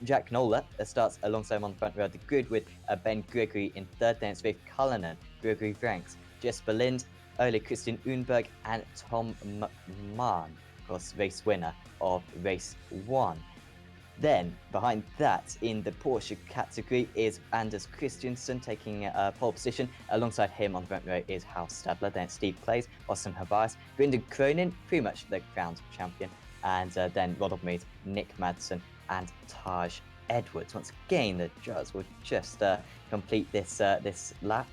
Jack Nola starts alongside him on the front row of the grid with Ben Gregory in third, then it's Rafe Cullinan, Gregory Franks, Jesper Lind, Ole Christian Unberg and Tom McMahon, of course, race winner of race 1. Then, behind that, in the Porsche category is Anders Christiansen taking pole position. Alongside him on the front row is Hal Stadler, then Steve Clays, Austin Havas, Brendan Cronin, pretty much the crowned champion, and then Ronald Mead, Nick Madsen, and Taj Edwards. Once again, the drivers will just complete this lap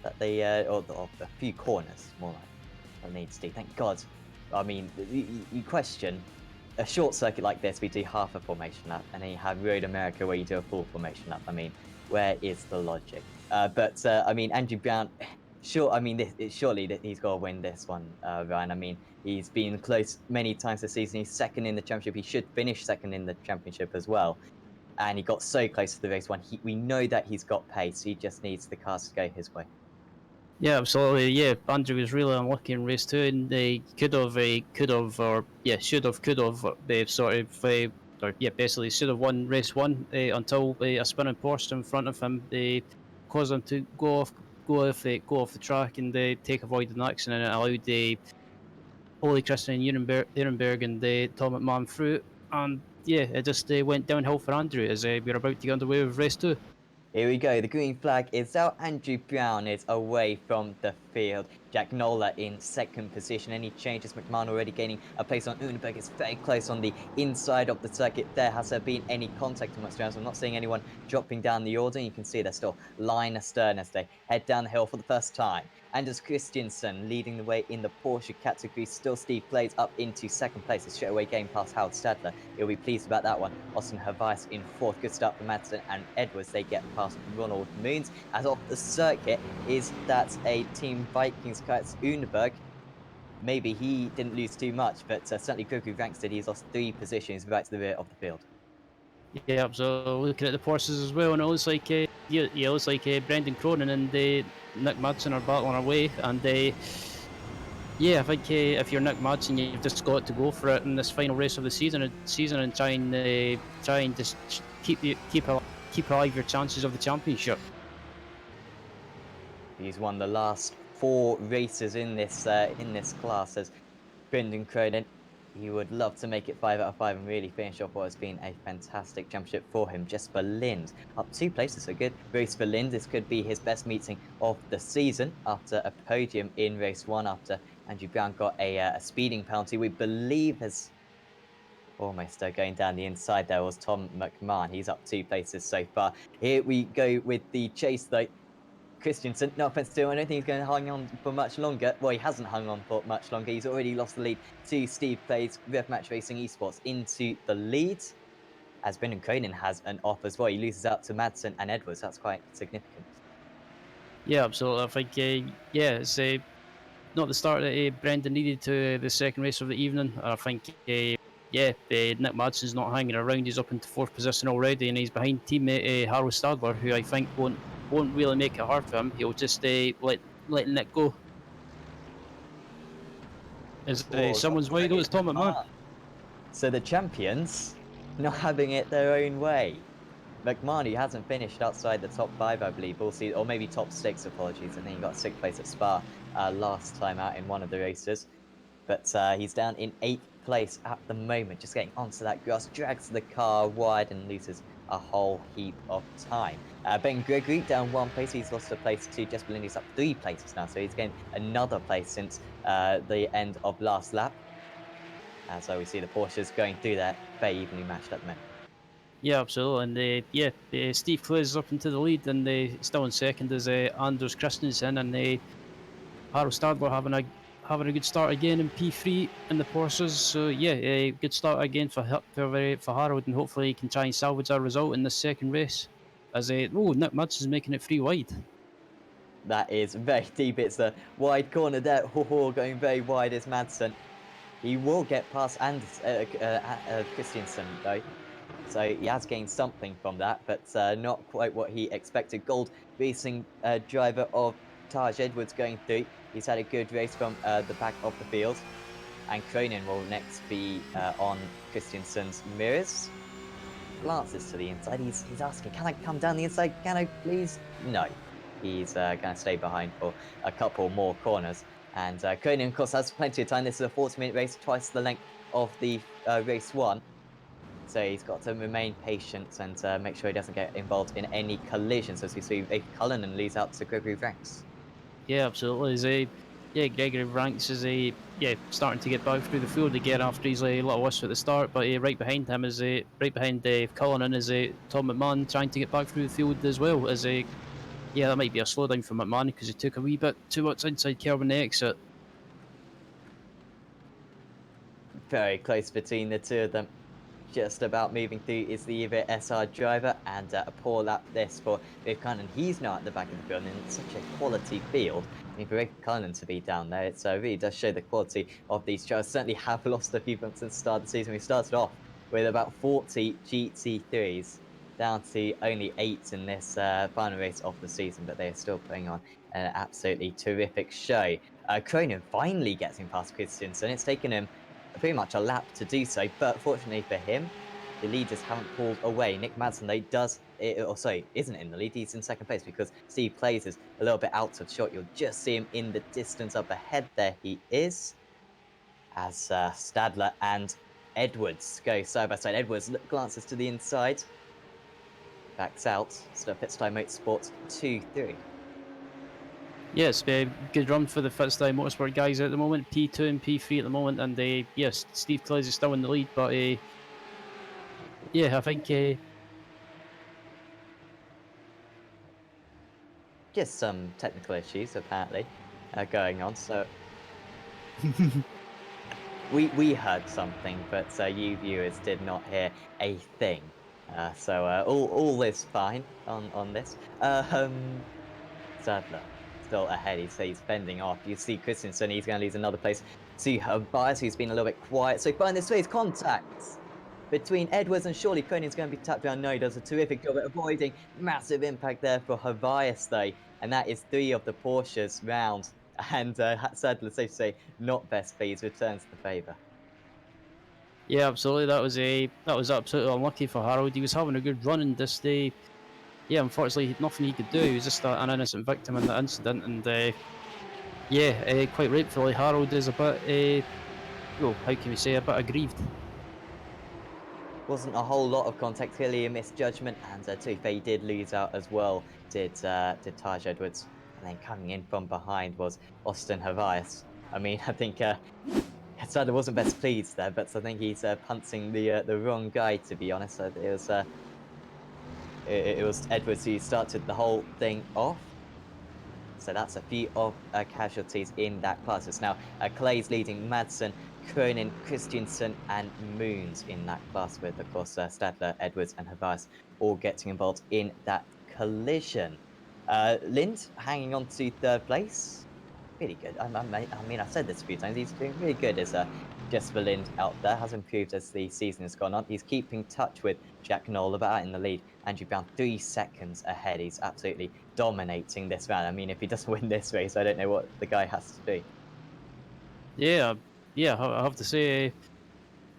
that they, or a few corners, more like what needs to. Thank God. I mean, you question a short circuit like this, we do half a formation lap, and then you have Road America where you do a full formation lap. I mean, where is the logic? But I mean, Andrew Brown, sure. I mean, surely that he's got to win this one, Ryan. I mean, he's been close many times this season. He's second in the championship. He should finish second in the championship as well. And he got so close to the race 1. We know that he's got pace. He just needs the cars to go his way. Yeah, absolutely. Yeah, Andrew was really unlucky in race 2, and they should have, could have, basically should have won race 1 until a spinning Porsche in front of him. They caused him to go off the track and take avoided an accident, and it allowed Ole Christian Ehrenberg and Tom McMahon through. And yeah, it just went downhill for Andrew as we're about to get underway with race 2. Here we go, the green flag is out. Andrew Brown is away from the field. Gagnola in second position. Any changes? McMahon already gaining a place on Unenberg. It's very close on the inside of the circuit there. Has there been any contact amongst drivers? I'm not seeing anyone dropping down the order. You can see they're still line astern as they head down the hill for the first time. Anders Christiansen leading the way in the Porsche category. Still Steve Plays up into second place. It's straight away getting past Howard Stadler. He'll be pleased about that one. Austin Hervice in fourth. Good start for Madsen and Edwards. They get past Ronald Moons. As off the circuit is that a Team Vikings Kurtz Unberg. Maybe he didn't lose too much, but certainly Gregory Ranks did. He's lost 3 positions right to the rear of the field. Yeah, so looking at the Porsches as well, and it looks like Brendan Cronin and Nick Madsen are battling away, and yeah, I think if you're Nick Madsen, you've just got to go for it in this final race of the season and try and just keep alive your chances of the championship. He's won the last 4 races in this class as Brendan Cronin. He would love to make it 5 out of 5 and really finish off what has been a fantastic championship for him. Jesper Lind up 2 places, so good race for Lind. This could be his best meeting of the season after a podium in race 1, after Andrew Brown got a speeding penalty. We believe has almost going down the inside there was Tom McMahon. He's up 2 places so far. Here we go with the chase though. Christiansen, no offense to him, I don't think he's going to hang on for much longer. Well, he hasn't hung on for much longer. He's already lost the lead to Steve Plays, Rev Match Racing Esports into the lead. As Brendan Cronin has an off as well. He loses out to Madsen and Edwards. That's quite significant. Yeah, absolutely. I think, it's not the start that Brendan needed to the second race of the evening. I think, Nick Madsen's not hanging around. He's up into 4th position already, and he's behind teammate Harold Stadler, who I think won't really make it hard for him. He'll just let Nick go. Is someone's wide? Oh, it's Tom McMahon. So the champions not having it their own way. McMahon, who hasn't finished outside the top 5, I believe, all season, or maybe top 6, apologies. I think he got 6th place at Spa last time out in one of the races. But he's down in 8th place at the moment, just getting onto that grass, drags the car wide and loses a whole heap of time. Ben Gregory down 1 place. He's lost a place to Jesper Lind. He's up 3 places now, so he's gained another place since the end of last lap. So we see the Porsches going through that, very evenly matched at the moment. Yeah, absolutely. And Steve Clays is up into the lead, and still in second is Anders Christensen, and Harold Stadler having a good start again in P3 in the Porsches. So yeah, a good start again for Harold, and hopefully he can try and salvage a result in the second race. As Nick Madsen's making it 3 wide. That is very deep. It's a wide corner there. Going very wide is Madsen. He will get past Christiansen though. So he has gained something from that, but not quite what he expected. Gold racing driver of Taj Edwards going through. He's had a good race from the back of the field. And Cronin will next be on Christiansen's mirrors. Glances to the inside. He's asking, can I come down the inside? Can I please? No. He's going to stay behind for a couple more corners. And Cronin, of course, has plenty of time. This is a 40-minute race, twice the length of the race 1. So he's got to remain patient and make sure he doesn't get involved in any collisions, as we see Cullinan leads out to Gregory Ranks. Yeah, absolutely. Gregory Ranks is starting to get back through the field again after his little whistle at the start, but right behind him is right behind Cullinan is Tom McMahon trying to get back through the field as well. As that might be a slowdown for McMahon because he took a wee bit too much inside curb on the exit. Very close between the two of them. Just about moving through is the Evo SR driver, and a poor lap this for Rafe Cullinan. He's now at the back of the field, and in such a quality field. I mean, for Rafe Cullinan to be down there, it really does show the quality of these drivers. Certainly have lost a few points since the start of the season. We started off with about 40 GT3s, down to only 8 in this final race of the season, but they are still putting on an absolutely terrific show. Cronin finally gets him past Christensen. It's taken him pretty much a lap to do so, but fortunately for him, the leaders haven't pulled away. Nick Madsen, isn't in the lead. He's in second place because Steve Plays is a little bit out of shot. You'll just see him in the distance up ahead. There he is. As Stadler and Edwards go side by side. Edwards glances to the inside, backs out. Still Pitstime Motorsports 2-3. Yeah, it's a good run for the Fitzstyle Motorsport guys at the moment. P2 and P3 at the moment, and yes, Steve Clays is still in the lead, but yeah, I think Just some technical issues apparently going on. So we heard something, but you viewers did not hear a thing. All is fine on this. Sadler still ahead. He's fending off. You see Christensen, he's going to lose another place to Bias, who's been a little bit quiet. So far in this race, contacts between Edwards and surely Cronin's going to be tapped down. No, he does a terrific job at avoiding massive impact there for Havias, though. And that is 3 of the Porsches round. And Sadler, safe to say, not best pleased, returns the favour. yeah, absolutely, that was absolutely unlucky for Harold. He was having a good run in this day. Yeah, unfortunately, nothing he could do. He was just an innocent victim in that incident, and yeah, quite rightfully, Harold is a bit, well, how can we say, a bit aggrieved. Wasn't a whole lot of contact, clearly a misjudgment, and Tufe did lose out as well, did Taj Edwards. And then coming in from behind was Austin Havias. I mean, I think Sadler wasn't best pleased there, but I think he's punting the wrong guy, to be honest. It was Edwards who started the whole thing off. So that's a few of casualties in that class. It's now Clay's leading Madsen, Cronin, Christensen, and Moons in that class, with, of course, Stadler, Edwards, and Havias all getting involved in that collision. Lind hanging on to 3rd place. Really good. I mean, I've said this a few times. He's doing really good as Jesper Lind out there. Has improved as the season has gone on. He's keeping touch with Jack Nola, but out in the lead. Andrew Brown 3 seconds ahead. He's absolutely dominating this round. I mean, if he doesn't win this race, I don't know what the guy has to do. Yeah, yeah, I have to say,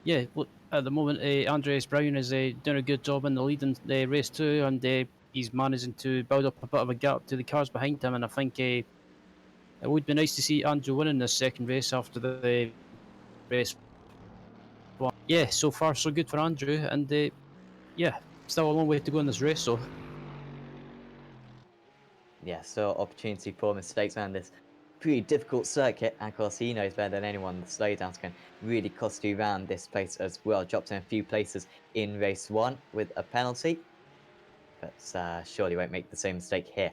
yeah, look, at the moment, Andreas Brown is doing a good job in the lead in race 2, and he's managing to build up a bit of a gap to the cars behind him, and I think it would be nice to see Andrew winning this second race after the race one. Yeah, so far so good for Andrew, and yeah, still a long way to go in this race, so. Yeah, so opportunity for mistakes around this pretty difficult circuit. And of course, he knows better than anyone the slowdowns can really cost you around this place as well. Dropped in a few places in race 1 with a penalty, but surely won't make the same mistake here.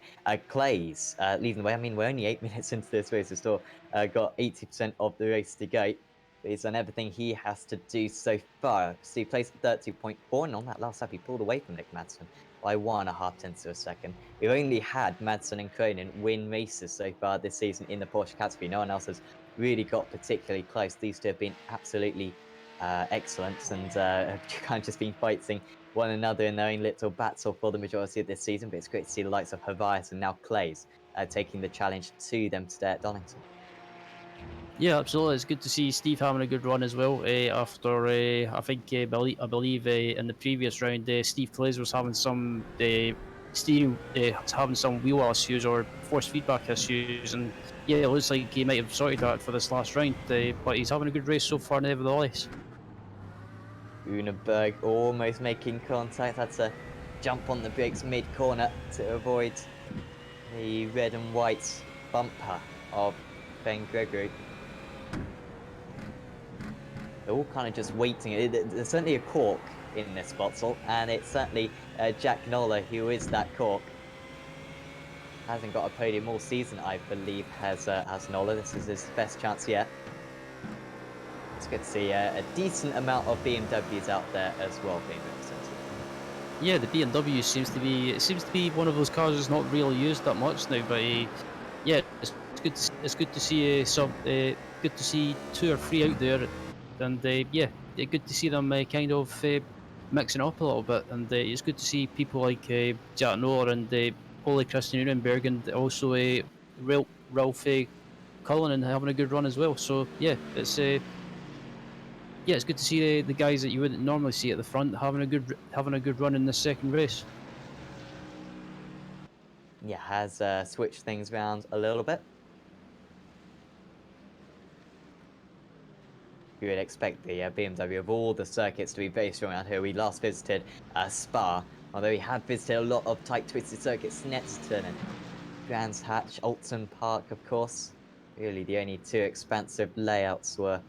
Clays leading the way. I mean, we're only 8 minutes into this race. We've still got 80% of the race to go. But he's done everything he has to do so far. So he placed 30.4, and on that last lap, he pulled away from Nick Madsen by 1.5 tenths of a second. We've only had Madsen and Cronin win races so far this season in the Porsche category. No one else has really got particularly close. These two have been absolutely excellent, and have kind of just been fighting one another in their own little battle for the majority of this season. But it's great to see the likes of Havias and now Clays taking the challenge to them today at Donington. Yeah, absolutely. It's good to see Steve having a good run as well. After I think I believe in the previous round, Steve Clays was having some steering, having some wheel issues or force feedback issues, and yeah, it looks like he might have sorted that for this last round. But he's having a good race so far, nevertheless. Uneberg almost making contact. Had to jump on the brakes mid-corner to avoid the red and white bumper of Ben Gregory. They're all kind of just waiting. There's certainly a cork in this bottle, and it's certainly Jack Nola who is that cork. Hasn't got a podium all season, I believe, has Nola. This is his best chance yet. It's good to see a decent amount of BMWs out there as well being represented. Yeah, the BMW seems to be one of those cars that's not really used that much now. But yeah, it's good to see good to see 2 or 3 out there, and yeah, good to see them kind of mixing up a little bit. And it's good to see people like Jack Noor and Ole Christian Ehrenberg, and also Ralph Cullinan having a good run as well. So yeah, it's good to see the guys that you wouldn't normally see at the front having a good run in this second race. Yeah, has switched things around a little bit. You would expect the BMW of all the circuits to be very strong out here. We last visited Spa, although we have visited a lot of tight twisted circuits next to turn in. Brands Hatch, Alton Park, of course. Really, the only two expansive layouts were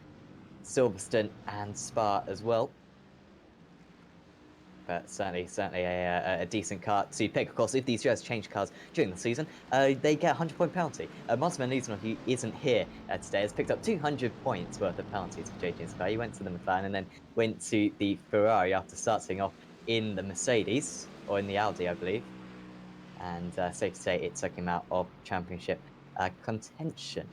Silverstone and Spa as well. But certainly a decent car to pick. Of course, if these drivers change cars during the season, they get a 100-point penalty. Martin Van Liesenow, who isn't here today, has picked up 200 points worth of penalties for JJ Spa. He went to the McLaren and then went to the Ferrari after starting off in the Mercedes, or in the Audi, I believe. And safe to say, it took him out of championship contention.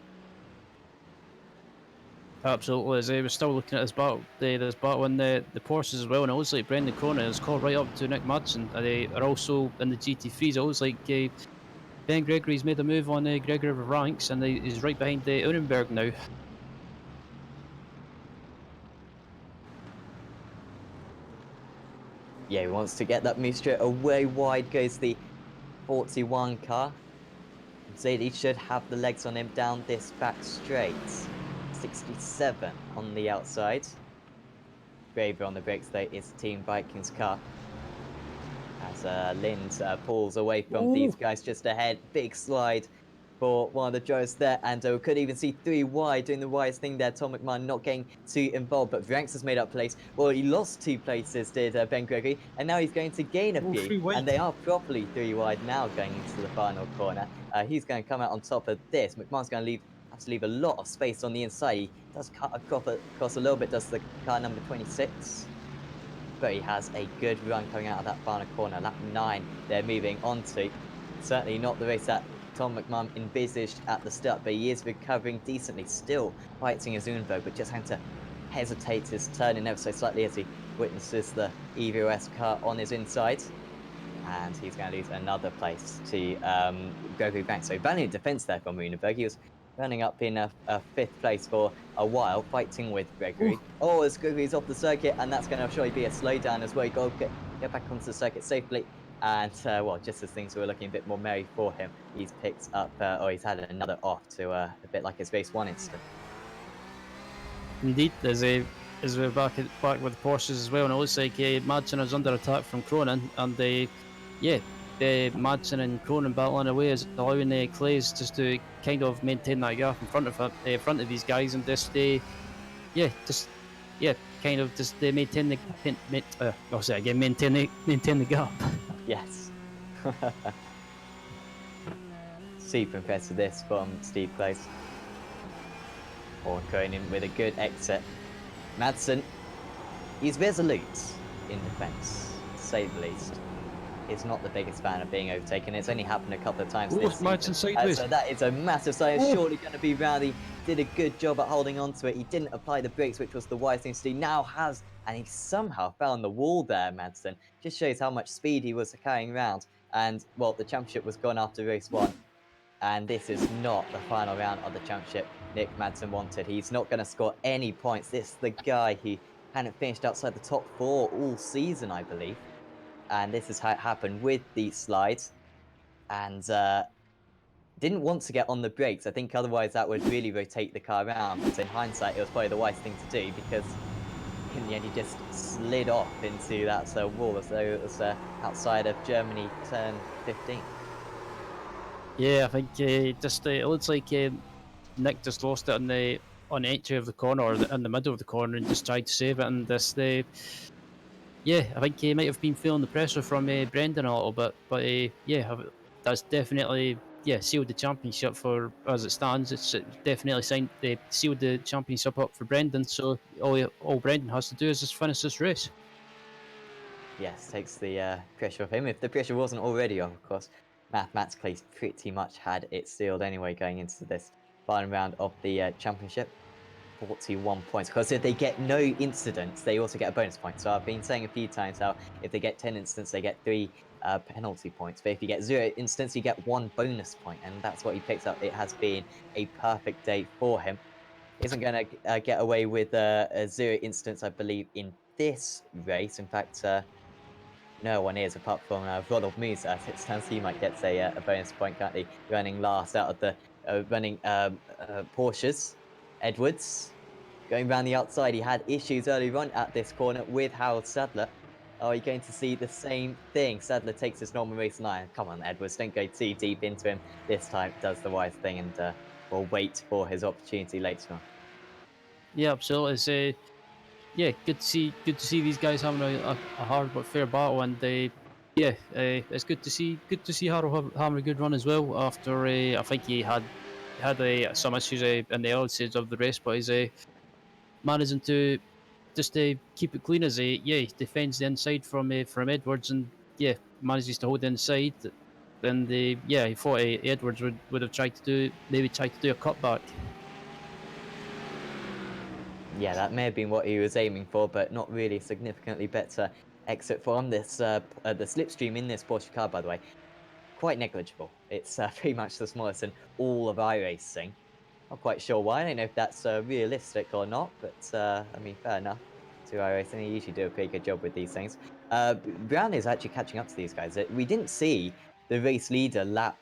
Absolutely, as I was still looking at this battle in the Porsches as well, and it looks like Brendan Corner has caught right up to Nick Madsen. They are also in the GT3s. It looks like Ben Gregory's made a move on Gregory ranks, and he's right behind Unenberg now. Yeah, he wants to get that move straight away. Wide goes the 41 car. Zadie should have the legs on him down this back straight. 67 on the outside. Braver on the brakes though is Team Vikings car. As Lind pulls away from these guys just ahead. Big slide for one of the drivers there, and we could even see 3 wide doing the wise thing there. Tom McMahon not getting too involved, but Vranks has made up place. Well, he lost 2 places, did Ben Gregory, and now he's going to gain a few. And they are properly 3 wide now going into the final corner. He's going to come out on top of this. McMahon's going to have to leave a lot of space on the inside. He does cut across a little bit, does the car number 26. But he has a good run coming out of that final corner. Lap 9 they're moving on to. Certainly not the race that Tom McMahon envisaged at the start, but he is recovering decently, still fighting his Unenberg, but just having to hesitate his turning ever so slightly as he witnesses the EVOS car on his inside. And he's going to lose another place to Gregory Banks. So valiant defense there from Unenberg. He was running up in a 5th place for a while, fighting with Gregory. Oh, as Gregory's off the circuit, and that's going to surely be a slowdown as well. You got to get back onto the circuit safely. And, well, just as things were looking a bit more merry for him, he's picked up, or he's had another off to a bit like his race 1 incident. Indeed, as we're back with the Porsches as well, and it looks like Madsen is under attack from Cronin, and Madsen and Cronin battling away is allowing Clays just to kind of maintain that gap in front of these guys, and kind of just maintain the maintain the gap. Yes. Super impressed with this from Steve Clays. Or Cronin with a good exit. Madsen, he's resolute in defence, to say the least. He's not the biggest fan of being overtaken. It's only happened a couple of times this season. So that is a massive side. It's surely going to be round. He did a good job at holding on to it. He didn't apply the brakes, which was the wise thing to do. Now has, and he somehow found the wall there, Madsen. Just shows how much speed he was carrying around. And, well, the championship was gone after race 1. And this is not the final round of the championship Nick Madsen wanted. He's not going to score any points. This is the guy who hadn't finished outside the top 4 all season, I believe. And this is how it happened with these slides. And didn't want to get on the brakes. I think otherwise that would really rotate the car around. But in hindsight, it was probably the wise thing to do, because in the end he just slid off into that wall as though it was outside of Germany turn 15. Yeah, I think it looks like Nick just lost it on the entry of the corner, or in the middle of the corner, and just tried to save it. And I think he might have been feeling the pressure from Brendan a little bit, but that's definitely sealed the championship for as it stands. It's definitely sealed the championship up for Brendan. So all Brendan has to do is just finish this race. Yes, takes the pressure off him. If the pressure wasn't already off, of course, mathematically pretty much had it sealed anyway going into this final round of the championship. 41 points, because if they get no incidents, they also get a bonus point. So I've been saying a few times how if they get 10 incidents, they get 3 penalty points. But if you get 0 incidents, you get 1 bonus point, and that's what he picks up. It has been a perfect day for him. Isn't going to get away with a 0 incidents, I believe, in this race. In fact, no one is, apart from Ronald Musa. It stands he might get a bonus point, currently running last out of the running Porsches. Edwards going around the outside. He had issues early on at this corner with Harold Sadler. Are you going to see the same thing? Sadler takes his normal race line. Come on, Edwards, don't go too deep into him. This time does the wise thing and will wait for his opportunity later on. Yeah, absolutely. It's yeah, good to see these guys having a hard but fair battle, and yeah, it's good to see Harold having a good run as well. After I think he had some issues in the early stages of the race, but he's managing to just keep it clean as yeah, he defends the inside from Edwards, and yeah, manages to hold the inside. And yeah, he thought Edwards would have tried to do a cutback. Yeah, that may have been what he was aiming for, but not really significantly better exit from this. The slipstream in this Porsche car, by the way, quite negligible. It's pretty much the smallest in all of iRacing. Not quite sure why. I don't know if that's realistic or not, but I mean, fair enough. To iRacing, they usually do a pretty good job with these things. Brown is actually catching up to these guys. We didn't see the race leader lap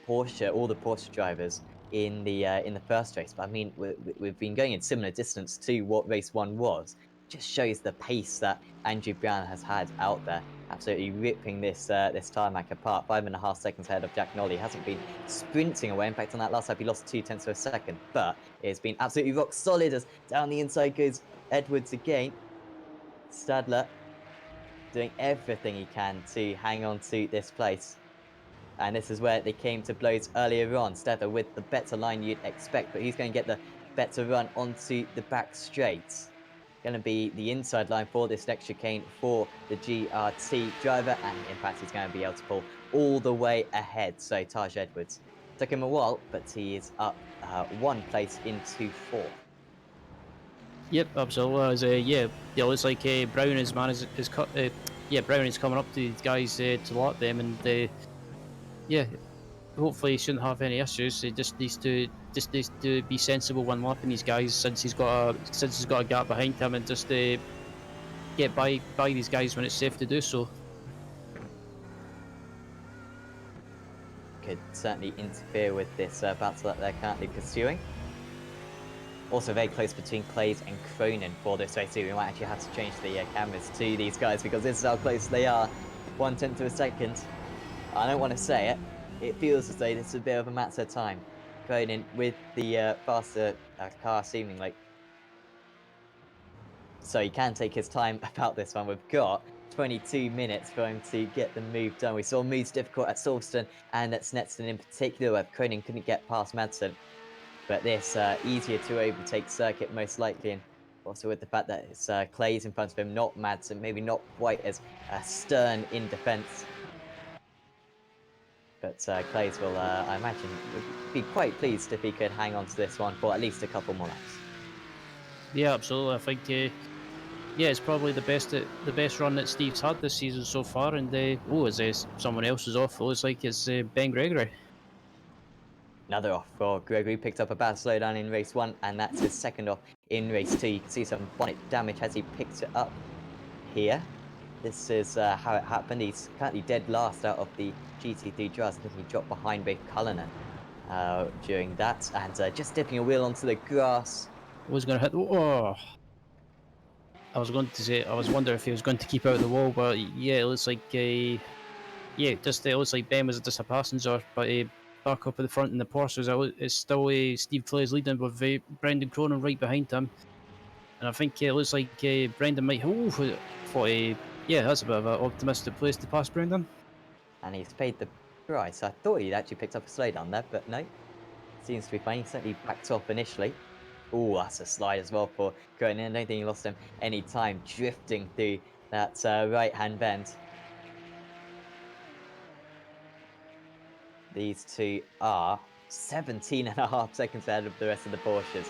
all the Porsche drivers in the first race, but I mean, we've been going in similar distance to what race 1 was. Just shows the pace that Andrew Brown has had out there, absolutely ripping this tarmac apart. 5.5 seconds ahead of Jack Nolly. Hasn't been sprinting away. In fact, on that last lap, he lost 0.2 of a second, but it's been absolutely rock solid as down the inside goes Edwards again. Stadler doing everything he can to hang on to this place. And this is where they came to blows earlier on. Stadler with the better line you'd expect, but he's going to get the better run onto the back straights. Going to be the inside line for this next chicane for the GRT driver, and in fact he's going to be able to pull all the way ahead. So Taj Edwards took him a while, but he is up 1 place into 4th. Yep, absolutely. As, yeah, it looks like Brown is yeah, Brown is coming up to these guys to lap them, and yeah, hopefully he shouldn't have any issues. He just needs to be sensible when lapping these guys, since he's got a gap behind him, and just get by these guys when it's safe to do so. Could certainly interfere with this battle that they're currently pursuing. Also very close between Clays and Cronin for this race. We might actually have to change the cameras to these guys because this is how close they are. 1/10 of a second. I don't want to say it. It feels as though this is a bit of a matter of time. Cronin with the faster car seemingly. So he can take his time about this one. We've got 22 minutes for him to get the move done. We saw moves difficult at Silverstone and at Snetson in particular, where Cronin couldn't get past Madsen. But this easier to overtake circuit most likely, and also with the fact that it's Clays in front of him, not Madsen, maybe not quite as stern in defence. But Clays will, I imagine, would be quite pleased if he could hang on to this one for at least a couple more laps. Yeah, absolutely. I think yeah, it's probably the best run that Steve's had this season so far. And as someone else is off, it looks like it's Ben Gregory. Another off for Gregory, picked up a bad slowdown in race 1, and that's his second off in race 2. You can see some bonnet damage as he picks it up here. This is how it happened. He's currently dead last out of the GT3 drivers. I think he dropped behind Rafe Cullinan during that, and just dipping a wheel onto the grass. Was going to hit. Oh, I was going to say. I was wondering if he was going to keep out of the wall, but yeah, it looks like yeah, just it looks like Ben was just a passenger, but back up at the front in the Porsche, it's still Steve Clay's leading with Brendan Cronin right behind him, and I think it looks like Brendan might. Oh, for yeah, that's a bit of an optimistic place to pass Brendan. And he's paid the price. I thought he'd actually picked up a slowdown there, but no. Seems to be fine. He certainly backed off initially. Oh, that's a slide as well for Cronin. I don't think he lost him any time drifting through that right-hand bend. These two are 17.5 seconds ahead of the rest of the Porsches.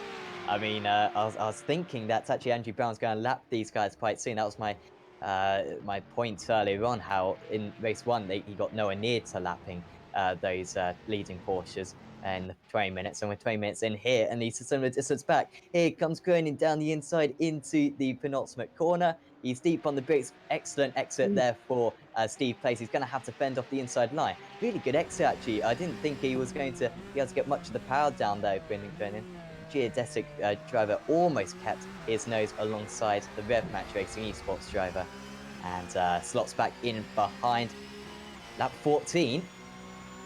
I mean, I was thinking that actually Andrew Brown's going to lap these guys quite soon. That was my my point earlier on, how in race 1 he got nowhere near to lapping those leading Porsches in the 20 minutes, and we're 20 minutes in here, and he's a similar distance back. Here comes Cronin down the inside into the penultimate corner. He's deep on the brakes. Excellent exit there for Steve Place. He's going to have to fend off the inside line. Really good exit, actually. I didn't think he was going to be able to get much of the power down there, Brendan Cronin. Geodesic driver almost kept his nose alongside the Rev Match Racing Esports driver. and slots back in behind lap 14.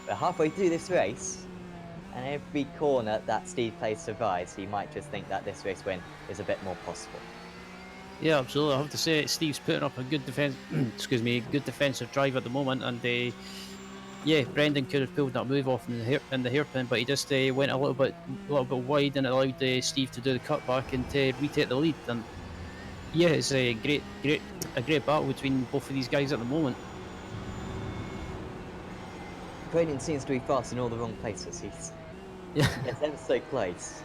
We're halfway through this race, and every corner that Steve plays survives, he might just think that this race win is a bit more possible. Yeah, absolutely. I have to say, Steve's putting up a good defense. excuse me, good defensive drive at the moment, and yeah, Brendan could have pulled that move off in the hairpin, but he just went a little bit wide, and it allowed Steve to do the cutback and to retake the lead. And yeah, it's a great battle between both of these guys at the moment. Brendan seems to be fast in all the wrong places. He gets ever so close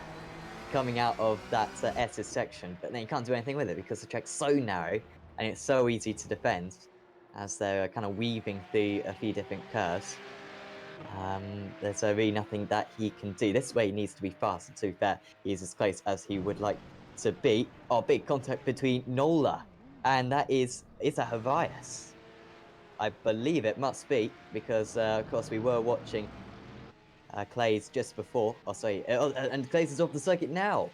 coming out of that S's section, but then you can't do anything with it because the track's so narrow and it's so easy to defend as they're kind of weaving through a few different curves. There's really nothing that he can do. This way he needs to be fast, and to be fair, he's as close as he would like to be. Oh, big contact between Nola, and that is a Havias. I believe it must be, because of course we were watching Clays just before. Oh, sorry, and Clays is off the circuit now.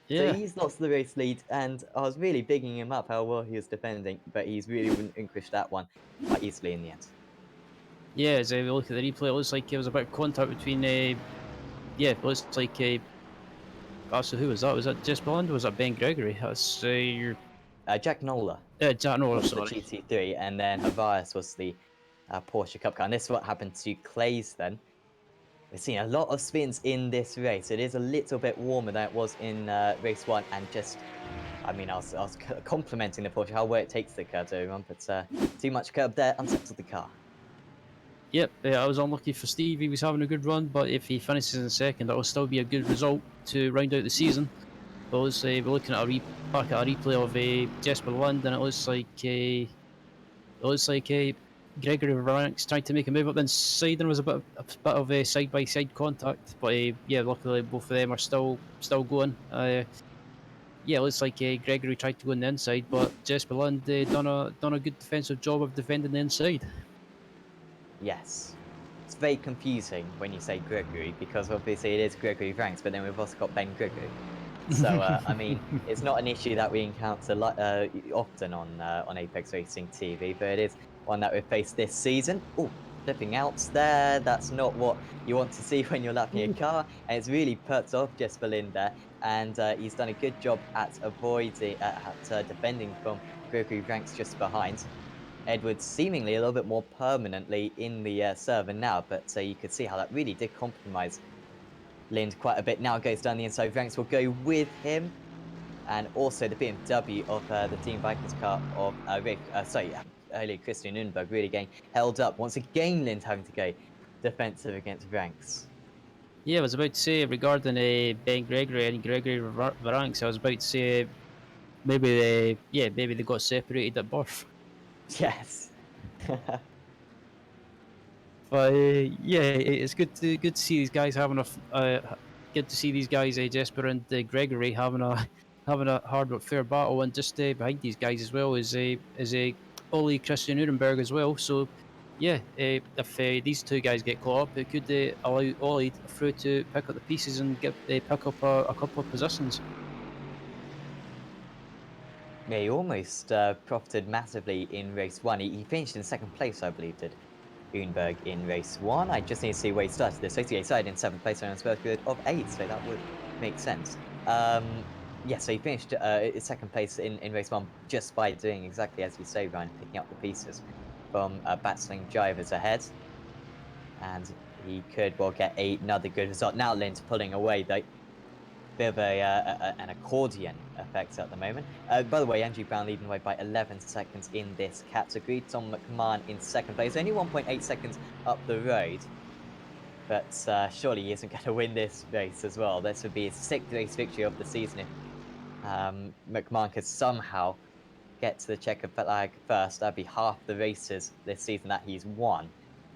So Yeah, he's lost the race lead, and I was really bigging him up how well he was defending, but he's really relinquished that one quite easily in the end. yeah. As we look at the replay, it looks like it was a bit of contact between. Yeah, it looks like. So who was that? Was that Jess Bond? Or was that Ben Gregory? That's your Jack Nola Jack Norris. was the Sorry. GT3, and then Havias was the Porsche Cup car. And this is what happened to Clays then. We've seen a lot of spins in this race. It is a little bit warmer than it was in race 1, and just, I mean, I was complimenting the Porsche how well it takes the curb to everyone, but too much curb there unsettled the car. Yep, I was unlucky for Steve. He was having a good run, but if he finishes in second, that will still be a good result to round out the season. But let's say we're looking at back at a replay of Jesper Lund, and it looks like Gregory Ranks trying to make a move up the inside, and there was a bit of a side by side contact. But yeah, luckily both of them are still going. Yeah, it looks like Gregory tried to go on the inside, but Jesper Lund done a good defensive job of defending the inside. Yes. It's very confusing when you say Gregory, because obviously it is Gregory Ranks, but then we've also got Ben Gregory. So, I mean, it's not an issue that we encounter often on Apex Racing TV, but it is one that we've faced this season. Oh, flipping out there. That's not what you want to see when you're lapping a car, and it's really put off Jesper Lind there, and he's done a good job at avoiding, defending from Gregory Ranks just behind. Edwards seemingly a little bit more permanently in the server now, but you could see how that really did compromise Lind quite a bit. Now goes down the inside. Ranks will go with him, and also the BMW of the Team Vikings car of earlier Christian Nürnberg really getting held up. Once again, Lind having to go defensive against Ranks. Yeah, I was about to say regarding Ben Gregory and Gregory Ranks, I was about to say maybe they got separated at birth. Yes. But yeah, it's good to see these guys having good to see these guys, Jesper and Gregory having a hard fair battle, and just behind these guys as well is a Ollie Christian Nuremberg as well. So yeah, if these two guys get caught up, it could allow Ollie through to pick up the pieces and pick up a couple of positions. Yeah, he almost profited massively in race 1. He finished in second place, I believe, did Unberg in race 1. I just need to see where he started this race. Yeah, he started in 7th place on his first period of 8, so that would make sense. Yeah, so he finished in second place in race 1 just by doing exactly as you say, Ryan, picking up the pieces from battling drivers ahead. And he could well get another good result. Now Lind's pulling away, though. Bit of an accordion effect at the moment. By the way, Andrew Brown leading the way by 11 seconds in this category. Tom McMahon in second place, only 1.8 seconds up the road. But surely he isn't going to win this race as well. This would be his 6th race victory of the season if McMahon could somehow get to the checkered flag first. That'd be half the races this season that he's won.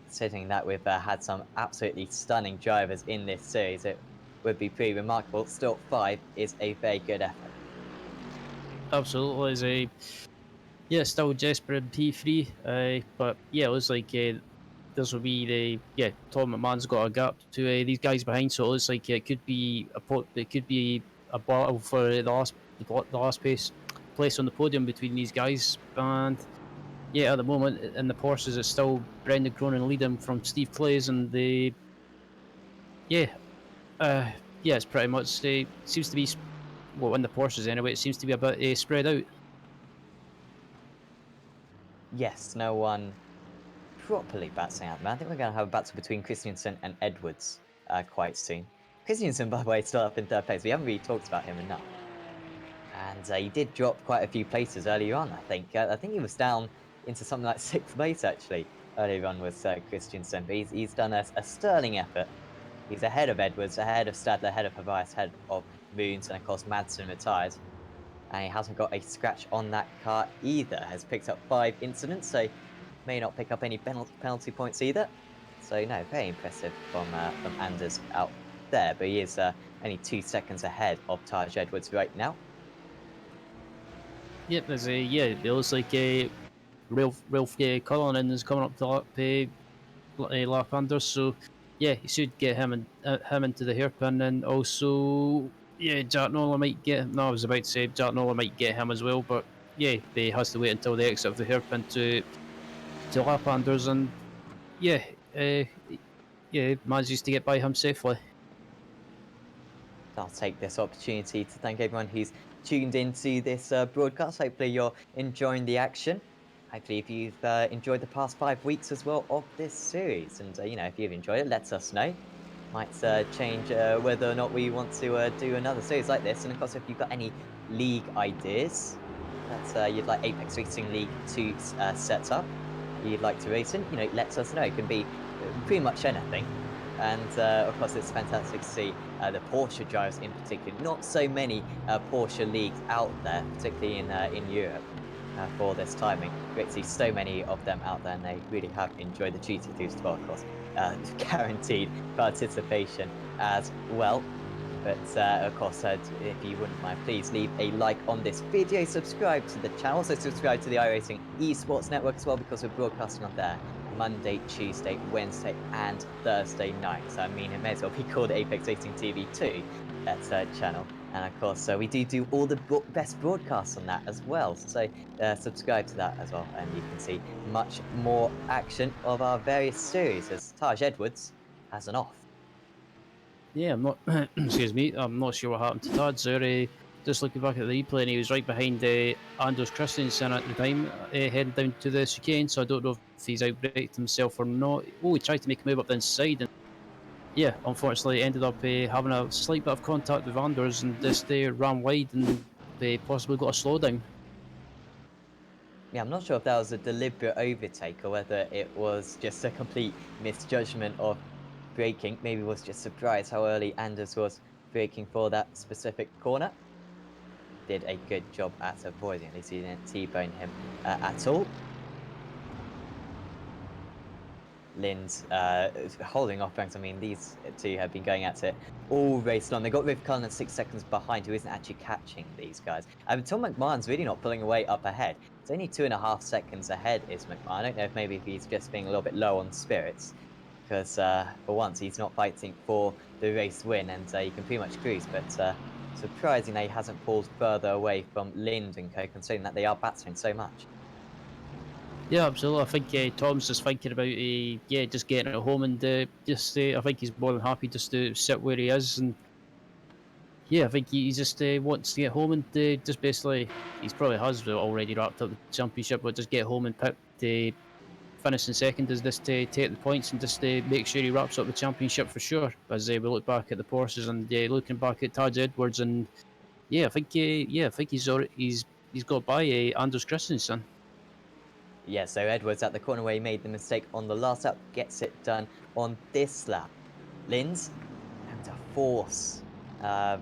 Considering that we've had some absolutely stunning drivers in this series, it would be pretty remarkable. Still, 5 is a very good effort. Absolutely, still Jesper in P3, but yeah, it looks like this will be Tom McMahon's got a gap to these guys behind, so it looks like it could be a battle for the last place on the podium between these guys, and yeah, at the moment in the Porsches, it's still Brendan Cronin leading from Steve Clays, and yeah, yeah, it's pretty much seems to be well in the Porsches anyway. It seems to be a bit spread out. Yes, no one properly battling out. I think we're going to have a battle between Christensen and Edwards quite soon. Christensen, by the way, is still up in third place. We haven't really talked about him enough. And he did drop quite a few places earlier on, I think. I think he was down into something like 6th place, actually, earlier on with Christensen. But he's done a sterling effort. He's ahead of Edwards, ahead of Stadler, ahead of Havias, ahead of Moons, and of course Madsen retired. And he hasn't got a scratch on that car either. Has picked up 5 incidents, so may not pick up any penalty points either. So no, very impressive from Anders out there. But he is only 2 seconds ahead of Taj Edwards right now. Yep, there's a it looks like Ralph Cullinan is coming up to lap Anders, so yeah, he should get him into the hairpin, and also yeah, Jack Nola might get him. No, I was about to say Jack Nola might get him as well, but yeah, he has to wait until the exit of the hairpin to lap Anders, and yeah, uh, yeah, manages to get by him safely. I'll take this opportunity to thank everyone who's tuned into this broadcast. Hopefully you're enjoying the action. Hopefully if you've enjoyed the past 5 weeks as well of this series. And, you know, if you've enjoyed it, let us know. Might change whether or not we want to do another series like this. And, of course, if you've got any league ideas that you'd like Apex Racing League to set up, you'd like to race in, you know, let us know. It can be pretty much anything. And of course, it's fantastic to see the Porsche drivers in particular. Not so many Porsche leagues out there, particularly in Europe, for this timing. Great to see so many of them out there, and they really have enjoyed the GT3s as well, of course. Guaranteed participation as well. But of course, if you wouldn't mind, please leave a like on this video, subscribe to the channel, also subscribe to the iRacing Esports Network as well, because we're broadcasting on there Monday, Tuesday, Wednesday, and Thursday nights. I mean, it may as well be called Apex Racing TV 2, that channel. And of course, we do all the best broadcasts on that as well. So subscribe to that as well, and you can see much more action of our various series as Taj Edwards has an off. Yeah, I'm not. Excuse me. I'm not sure what happened to Tad there. Just looking back at the replay, and he was right behind Anders Christensen at the time, heading down to the chicane. So I don't know if he's outbraked himself or not. Oh, he tried to make a move up the inside, and yeah, unfortunately ended up having a slight bit of contact with Anders, and just ran wide and possibly got a slowdown. Yeah, I'm not sure if that was a deliberate overtake or whether it was just a complete misjudgment of braking. Maybe was just surprised how early Anders was braking for that specific corner. Did a good job at avoiding. At least he didn't T-bone him at all. Lynn's holding off ranks. I mean, these two have been going at it all race long. They got Riv Cullen 6 seconds behind, who isn't actually catching these guys. Tom McMahon's really not pulling away up ahead. It's only 2.5 seconds ahead is McMahon. I don't know if maybe if he's just being a little bit low on spirits, because for once he's not fighting for the race win, and he can pretty much cruise. But surprisingly, he hasn't pulled further away from Lind and co, considering that they are battling so much. Yeah, absolutely. I think Tom's just thinking about just getting at home, and I think he's more than happy just to sit where he is, and yeah, I think he just wants to get home and just basically he's probably has already wrapped up the championship, but just get home and pick the finish in second is just to take the points and just make sure he wraps up the championship for sure. As we look back at the Porsches and looking back at Taj Edwards, and I think he's got by Anders Christensen. Yeah, so Edwards at the corner where he made the mistake on the last lap gets it done on this lap. Linz having to force the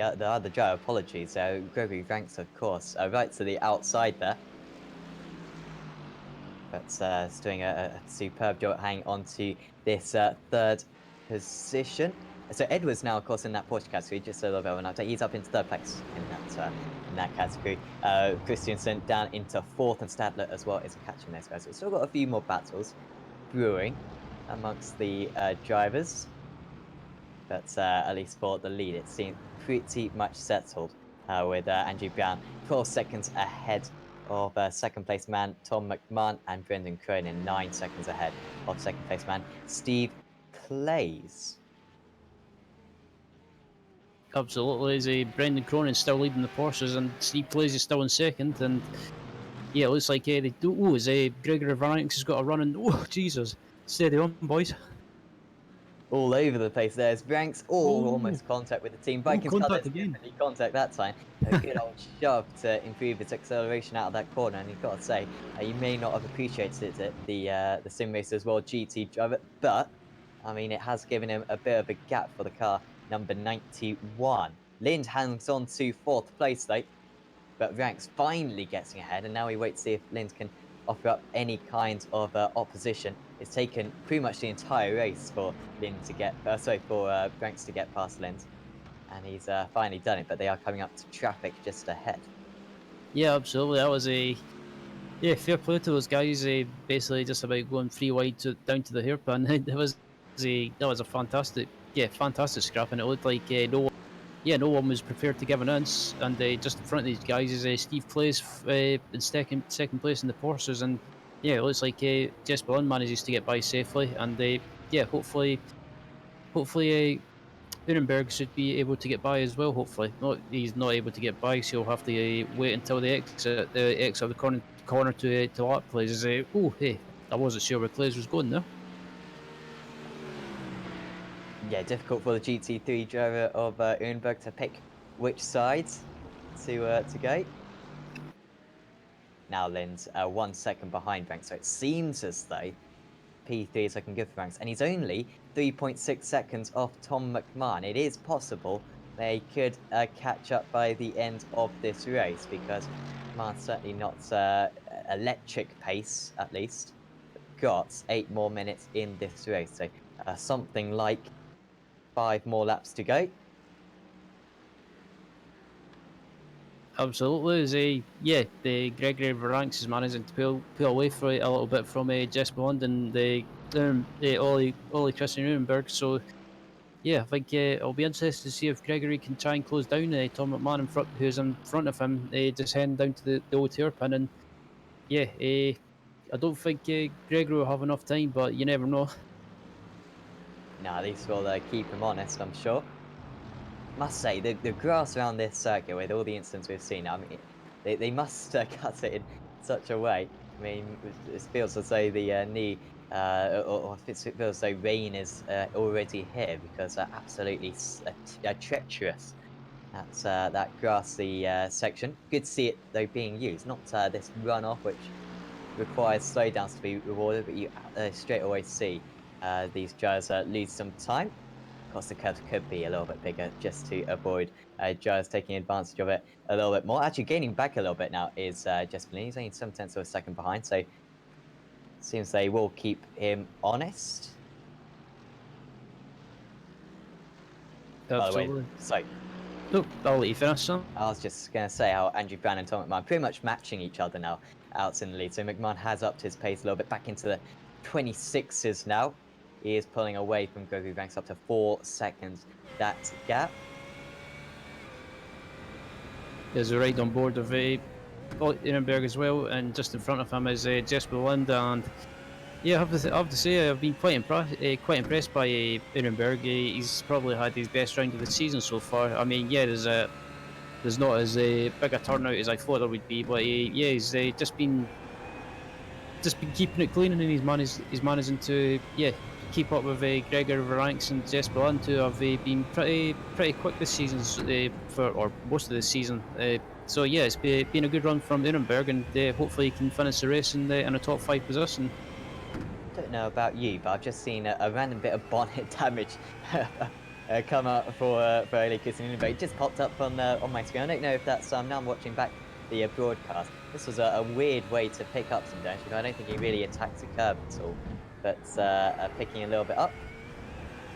other driver, apologies, Gregory Ranks, of course, right to the outside there. But it's doing a superb job hanging on to this third position. So Edwards now, of course, in that Porsche category, just a little bit of an update. He's up into third place in that category. Christensen down into fourth, and Stadler as well is catching those guys. We've still got a few more battles brewing amongst the drivers, but at least for the lead, it seems pretty much settled with Andrew Brown 12 seconds ahead of second place man Tom McMahon, and Brendan Cronin 9 seconds ahead of second place man Steve Clays. Absolutely, is a Brendan Cronin still leading the Porsches, and Steve Clays is still in second. And yeah, it looks like they do. Oh, is Gregory Varanx has got a run, and oh Jesus, steady on, boys. All over the place. There's Ranks, Oh, almost contact with the team. oh, Vikings car, contact there's again. definitely contact that time. A good old shove to improve its acceleration out of that corner. And you've got to say, you may not have appreciated it, the sim racer as well, GT driver, but I mean, it has given him a bit of a gap for the car, number 91. Lind hangs on to 4th place, though, but Ranks finally getting ahead, and now we wait to see if Lind can offer up any kind of opposition. It's taken pretty much the entire race for Lind to get, for Ranks to get past Lind, and he's finally done it. But they are coming up to traffic just ahead. Yeah, absolutely. That was fair play to those guys. Basically just about going 3 wide down to the hairpin. That was a fantastic scrap, and it looked like no one was prepared to give an inch. And just in front of these guys is Steve Clays in second place in the Porsches, and yeah, it looks like Jess Ballin manages to get by safely, and hopefully Nuremberg should be able to get by as well. Hopefully, he's not able to get by, so he'll have to wait until the exit of the corner to lap plays. Hey, I wasn't sure where Clays was going there. Yeah, difficult for the GT3 driver of Nuremberg to pick which side to go. Now Lind's 1 second behind Ranks, so it seems as though P3 is looking good for Ranks, and he's only 3.6 seconds off Tom McMahon. It is possible they could catch up by the end of this race, because McMahon's certainly not electric pace, at least. Got 8 more minutes in this race, so something like 5 more laps to go. Absolutely, the Gregory Varanx is managing to pull away from it a little bit from Jess Bond and the Ollie Christian Nuremberg. So yeah, I think it'll be interesting to see if Gregory can try and close down Tom McMahon who's in front of him, just heading down to the old hairpin. And yeah, I don't think Gregory will have enough time, but you never know. Nah, these will keep him honest, I'm sure. Must say, the grass around this circuit, with all the incidents we've seen, I mean, they must cut it in such a way. I mean, it feels as though the knee, or it feels as though rain is already here, because absolutely treacherous. That's that grassy section. Good to see it, though, being used. Not this runoff, which requires slowdowns to be rewarded, but you straight away see these drivers lose some time. Of course, the curves could be a little bit bigger, just to avoid drivers taking advantage of it a little bit more. Actually, gaining back a little bit now is just He's only 7/10 of a second behind, so seems they will keep him honest. Absolutely. By the way, so Oh, I'll let you finish, son. I was just going to say how Andrew Brown and Tom McMahon pretty much matching each other now out in the lead. So McMahon has upped his pace a little bit, back into the 26s now. He is pulling away from Gregory Ranks up to 4 seconds. That gap. There's a ride on board of Nuremberg as well, and just in front of him is Jesper Lind. And yeah, I have to say I've been quite impressed by Nuremberg. He's probably had his best round of the season so far. I mean, yeah, there's not as big a turnout as I thought there would be, but he's just been keeping it clean, and he's managing to keep up with Gregor Varanx and Jesper Lind, who have been pretty quick this season or most of the season. So yeah, it's been a good run from Nuremberg, and hopefully he can finish the race in a top 5 position. Don't know about you, but I've just seen a random bit of bonnet damage come out for early kissing in, but it just popped up on my screen. I don't know if that's now I'm watching back the broadcast. This was a weird way to pick up some damage, because I don't think he really attacked the curb at all, but picking a little bit up,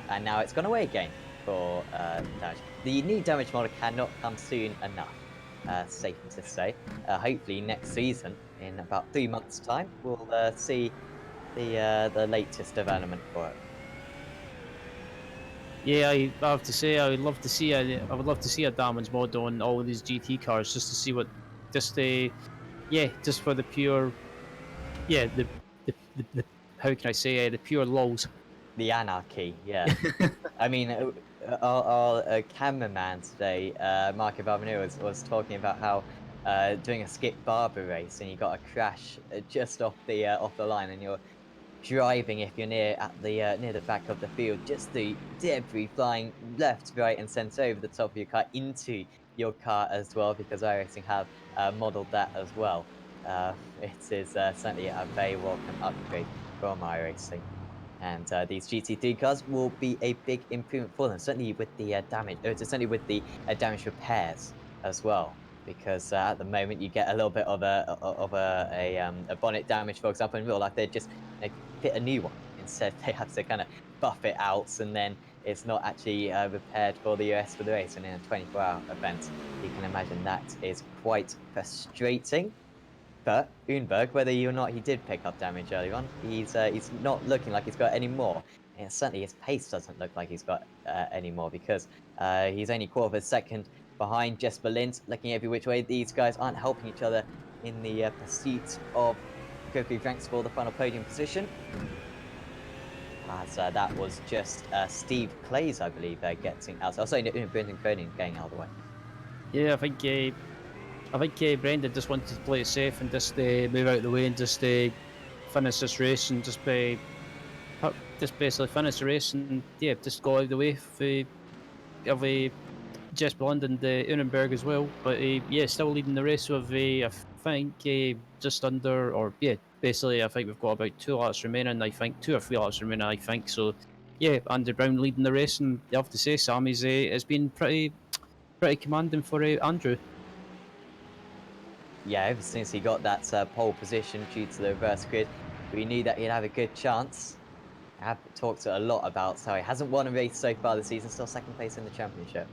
and now it's gone away again for damage. The new damage model cannot come soon enough. Safe to say. Hopefully next season, in about 3 months' time, we'll see the latest development for it. Yeah, I have to say I would love to see a damage mod on all of these GT cars, just to see what yeah, just for the pure, yeah, the how can I say, the pure lols. The anarchy, yeah. I mean, our cameraman today, Marco Barbanero, was talking about how doing a skip barber race and you got a crash just off the line, and you're driving if you're near the back of the field, just the debris flying left, right, and centre over the top of your car into your car as well, because iRacing have modelled that as well. It is certainly a very welcome upgrade from iRacing. And these GT3 cars will be a big improvement for them, certainly with the certainly with the damage repairs as well. Because at the moment you get a little bit of a bonnet damage, for example, in real life they just fit a new one. Instead, they have to kind of buff it out, and then it's not actually repaired for the rest of the race. And in a 24-hour event, you can imagine that is quite frustrating. But Unberg, whether or not he did pick up damage early on, he's not looking like he's got any more. And certainly his pace doesn't look like he's got any more, because he's only quarter of a second behind Jesper Lind, looking every which way. These guys aren't helping each other in the pursuit of Gregory Franks for the final podium position. As that was just Steve Clays, I believe, getting out. Oh, sorry, Brendan Cronin getting out of the way. Yeah, I think Brendan just wanted to play it safe and just move out of the way and just finish this race and just basically finish the race and yeah, just go out of the way of Jesper Lund and Unenberg as well. But yeah, still leading the race with I think just under, or yeah, basically I think we've got about 2 laps remaining. I think 2 or 3 laps remaining. I think so. Yeah, Andy Brown leading the race, and you have to say Sammy's has been pretty commanding for Andrew. Yeah, ever since he got that pole position due to the reverse grid, we knew that he'd have a good chance. I have talked a lot about how he hasn't won a race so far this season, still second place in the championship.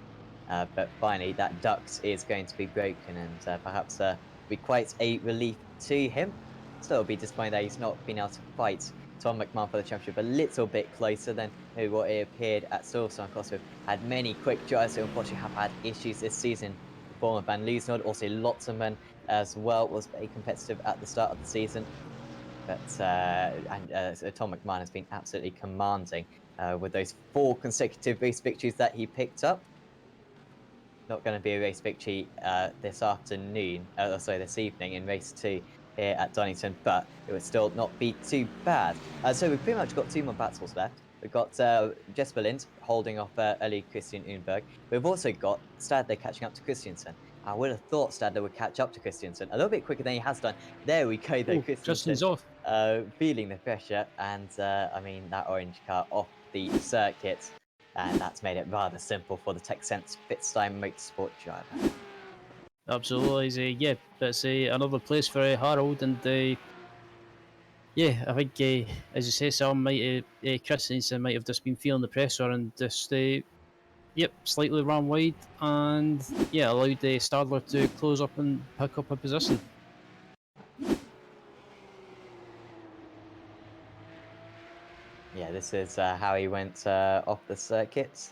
But finally, that duct is going to be broken, and perhaps be quite a relief to him. Still, it'll be disappointing that he's not been able to fight Tom McMahon for the championship a little bit closer than maybe what it appeared at Silverstone. Of course, we've had many quick drives who unfortunately have had issues this season. The former Van Loosenhood, also Lotterman as well, was very competitive at the start of the season. But Tom McMahon has been absolutely commanding with those 4 consecutive race victories that he picked up. Not going to be a race victory this afternoon, sorry, this evening in race 2 here at Donington, but it would still not be too bad. So we've pretty much got 2 more battles left. We've got Jesper Lind holding off early Christian Unberg. We've also got Stadler catching up to Christiansen. I would have thought Stadler would catch up to Christiansen a little bit quicker than he has done. There we go, though. Oh, Christiansen Justin's off. feeling the pressure, and I mean, that orange car off the circuit, and that's made it rather simple for the TechSense Bitstein Motorsport driver. Absolutely, yeah, that's another place for Harold, and yeah, I think as you say, Sam Christensen might have just been feeling the pressure and just yep, slightly ran wide, and yeah, allowed Stadler to close up and pick up a position. Yeah, this is how he went off the circuit.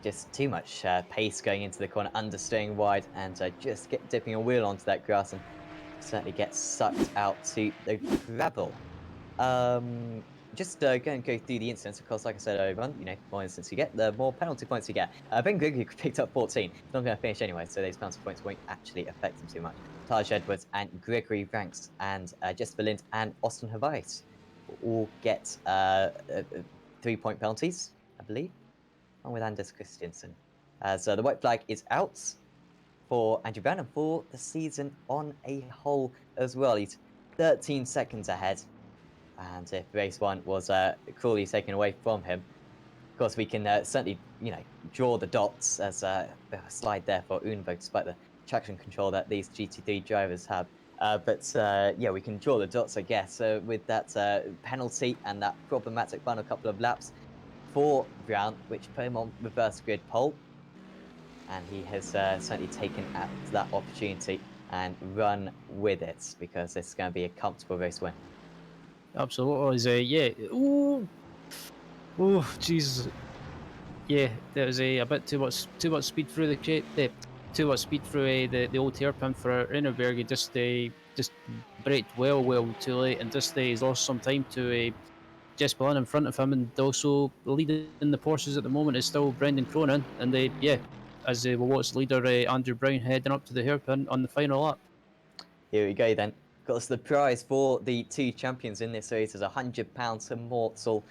Just too much pace going into the corner, understeering wide, and just dipping a wheel onto that grass, and certainly gets sucked out to the gravel. Just going to go through the incidents, of course, like I said earlier on, the more incidents you get, the more penalty points you get. Ben Gregory picked up 14. He's not going to finish anyway, so those penalty points won't actually affect him too much. Taj Edwards and Gregory Ranks and Jesper Lind and Austin Havais all get 3-point penalties, I believe, along with Anders Christiansen. So the white flag is out for Andrew Brown and for the season on a whole as well. He's 13 seconds ahead. And if race 1 was cruelly taken away from him, of course, we can certainly, draw the dots as a slide there for Unberg, despite the traction control that these GT3 drivers have. But yeah, we can draw the dots, I guess, with that penalty and that problematic final couple of laps for Brown, which put him on reverse grid pole. And he has certainly taken at that opportunity and run with it, because this is going to be a comfortable race win. Absolutely, yeah. Oh, Jesus. Yeah, there was a bit too much speed through the crate. 2 speed through the old hairpin for Innerberg. He just braked well too late, and just he's lost some time to Jesper Lund in front of him, and also leading the Porsches at the moment is still Brendan Cronin, and as we watch leader Andrew Brown heading up to the hairpin on the final lap. Here we go then. Of course, the prize for the 2 champions in this race is a £100 Immortal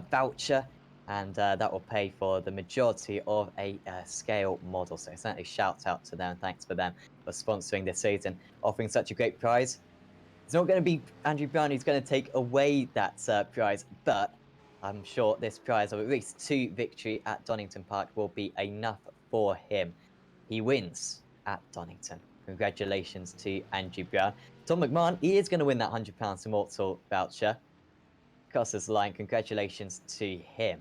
voucher, and that will pay for the majority of a scale model. So certainly shout out to them. Thanks for them for sponsoring this season, offering such a great prize. It's not going to be Andrew Brown who's going to take away that prize, but I'm sure this prize of at least 2 victory at Donington Park will be enough for him. He wins at Donington. Congratulations to Andrew Brown. Tom McMahon, he is going to win that £100 Immortal voucher. Costas Line, congratulations to him.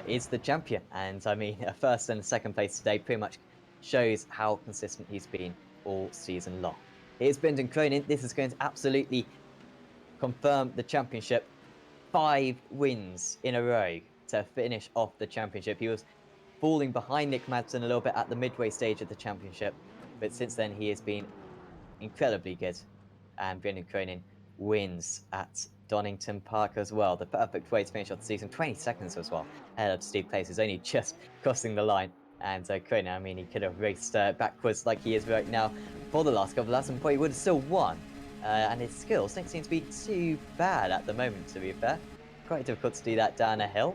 Is the champion, and I mean, a first and a second place today pretty much shows how consistent he's been all season long. Here's Brendan Cronin. This is going to absolutely confirm the championship. 5 wins in a row to finish off the championship. He was falling behind Nick Madsen a little bit at the midway stage of the championship, but since then he has been incredibly good. And Brendan Cronin wins at Donington Park as well. The perfect way to finish off the season. 20 seconds as well ahead of Steve Place, who's only just crossing the line. And Cronin, I mean, he could have raced backwards like he is right now for the last couple of laps and probably would have still won. And his skills don't seem to be too bad at the moment, to be fair. Quite difficult to do that down a hill.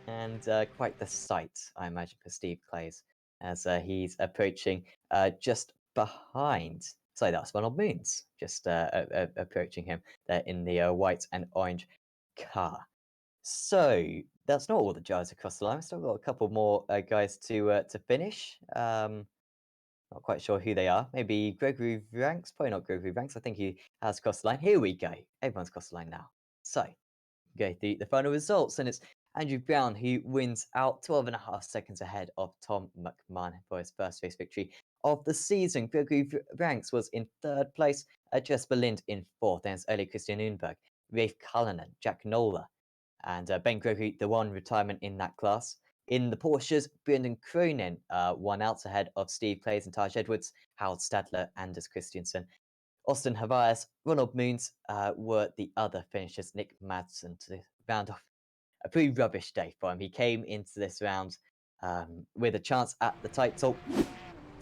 And quite the sight, I imagine, for Steve Clays, as he's approaching just behind. Sorry, that's Ronald Moons, just approaching him there in the white and orange car. So that's not all the drivers across the line. We've still got a couple more guys to finish. Not quite sure who they are. Maybe Gregory Ranks. Probably not Gregory Ranks. I think he has crossed the line. Here we go. Everyone's crossed the line now. So, go the final results, and it's Andrew Brown who wins out 12.5 seconds ahead of Tom McMahon for his first race victory of the season. Gregory Ranks was in 3rd place, Jesper Lind in 4th, then it's Ole Christian Unberg, Rafe Cullinan, Jack Nola, and Ben Gregory, the one retirement in that class. In the Porsches, Brendan Cronin won out ahead of Steve Clays and Taj Edwards, Howard Stadler, Anders Christiansen. Austin Havaias, Ronald Moons were the other finishers. Nick Madsen to round off a pretty rubbish day for him. He came into this round with a chance at the title.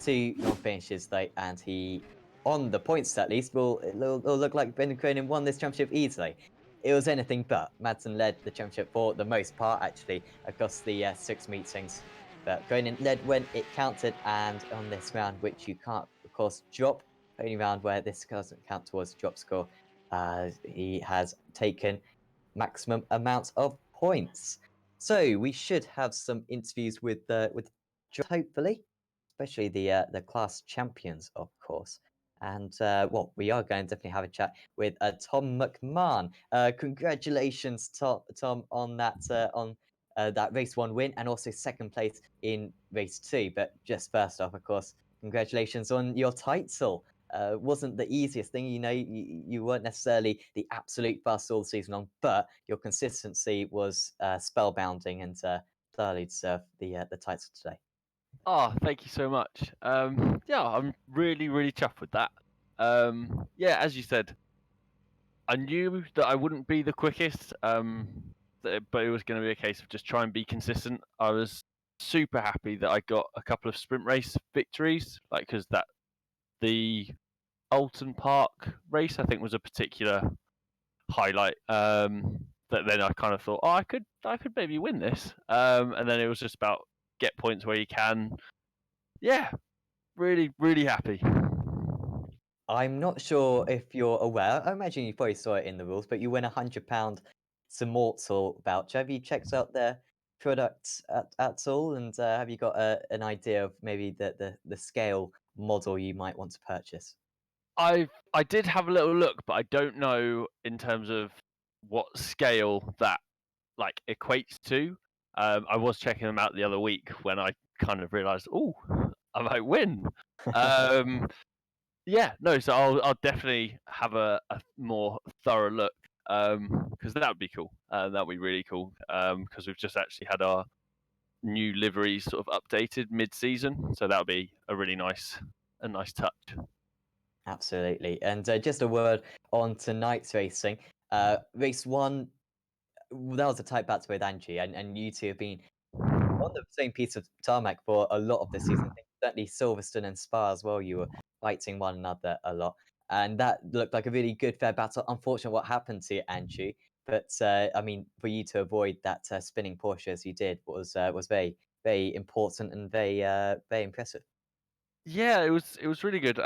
2 non-finishes though, and he, on the points at least, will look like Brendan Cronin won this championship easily. It was anything but. Madsen led the championship for the most part, actually, across the 6 meetings. But Cronin led when it counted, and on this round, which you can't, of course, drop, only round where this doesn't count towards drop score, he has taken maximum amounts of points. So we should have some interviews with hopefully, especially the class champions, of course. And well, we are going to definitely have a chat with Tom McMahon. Congratulations, Tom, on that that race 1 win, and also 2nd place in race 2. But just first off, of course, congratulations on your title. Wasn't the easiest thing, you know. You weren't necessarily the absolute best all season long, but your consistency was spellbinding, and thoroughly deserved the title today. Oh, thank you so much. Yeah, I'm really, really chuffed with that. Yeah, as you said, I knew that I wouldn't be the quickest, but it was going to be a case of just try and be consistent. I was super happy that I got a couple of sprint race victories, like because the Alton Park race I think was a particular highlight. That then I kind of thought, oh, I could maybe win this, and then it was just about get points where you can. Yeah, really, really happy. I'm not sure if you're aware. I imagine you probably saw it in the rules, but you win £100 Immortal voucher. Have you checked out their products at all? And have you got an idea of maybe the scale model you might want to purchase? I did have a little look, but I don't know in terms of what scale that like equates to. I was checking them out the other week when I kind of realised, oh, I might win. Yeah, no, so I'll definitely have a more thorough look, because that would be cool. That would be really cool, because we've just actually had our new liveries sort of updated mid-season. So that'll be a really nice touch. Absolutely. And just a word on tonight's racing. Race 1, that was a tight battle with Angie, and you two have been on the same piece of tarmac for a lot of the season. I think certainly Silverstone and Spa as well, you were fighting one another a lot. And that looked like a really good, fair battle. Unfortunate what happened to Andrew. But, I mean, for you to avoid that spinning Porsche as you did was very, very important and very, very impressive. Yeah, it was really good.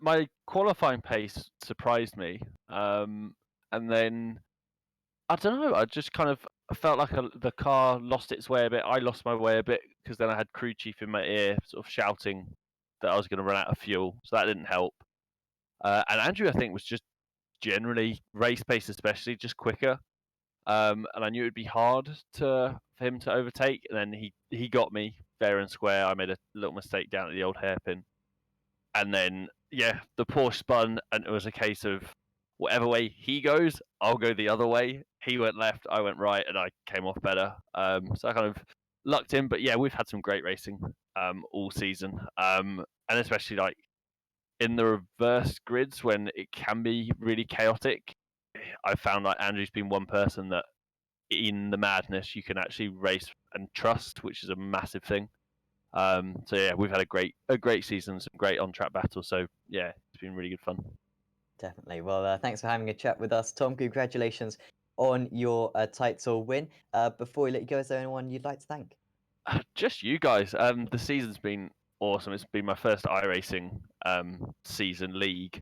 My qualifying pace surprised me, and then I don't know. I just kind of felt like the car lost its way a bit. I lost my way a bit because then I had crew chief in my ear, sort of shouting that I was going to run out of fuel, so that didn't help. And Andrew, I think, was just generally race pace, especially just quicker. And I knew it'd be hard for him to overtake. And then he got me fair and square. I made a little mistake down at the old hairpin, and then yeah, the Porsche spun, and it was a case of whatever way he goes, I'll go the other way. He went left, I went right, and I came off better. So I kind of lucked in. But yeah, we've had some great racing all season, and especially like in the reverse grids when it can be really chaotic. I found like Andrew's been one person that in the madness you can actually race and trust, which is a massive thing. So yeah, we've had a great season, some great on track battles. So yeah, it's been really good fun. Definitely. Well, thanks for having a chat with us, Tom. Congratulations on your title win. Before we let you go, is there anyone you'd like to thank? Just you guys. The season's been awesome. It's been my first iRacing season league.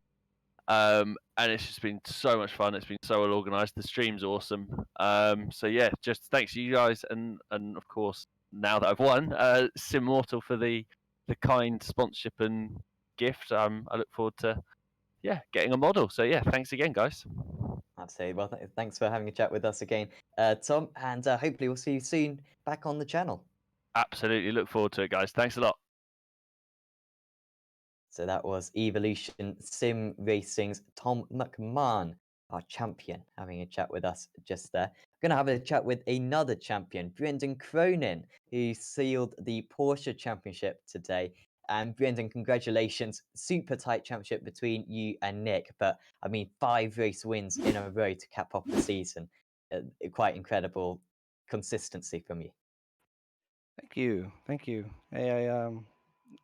And it's just been so much fun. It's been so well organised. The stream's awesome. So yeah, just thanks to you guys, and of course now that I've won, Simmortal for the kind sponsorship and gift. I look forward to getting a model. So yeah, thanks again, guys. Absolutely. Well, thanks for having a chat with us again, Tom, and hopefully we'll see you soon back on the channel. Absolutely, look forward to it, guys. Thanks a lot. So that was Evolution Sim Racing's Tom McMahon, our champion, having a chat with us just there. We're going to have a chat with another champion, Brendan Cronin, who sealed the Porsche Championship today. And Brendan, congratulations. Super tight championship between you and Nick. But, I mean, 5 race wins in a row to cap off the season. Quite incredible consistency from you. Thank you. Thank you. Hey,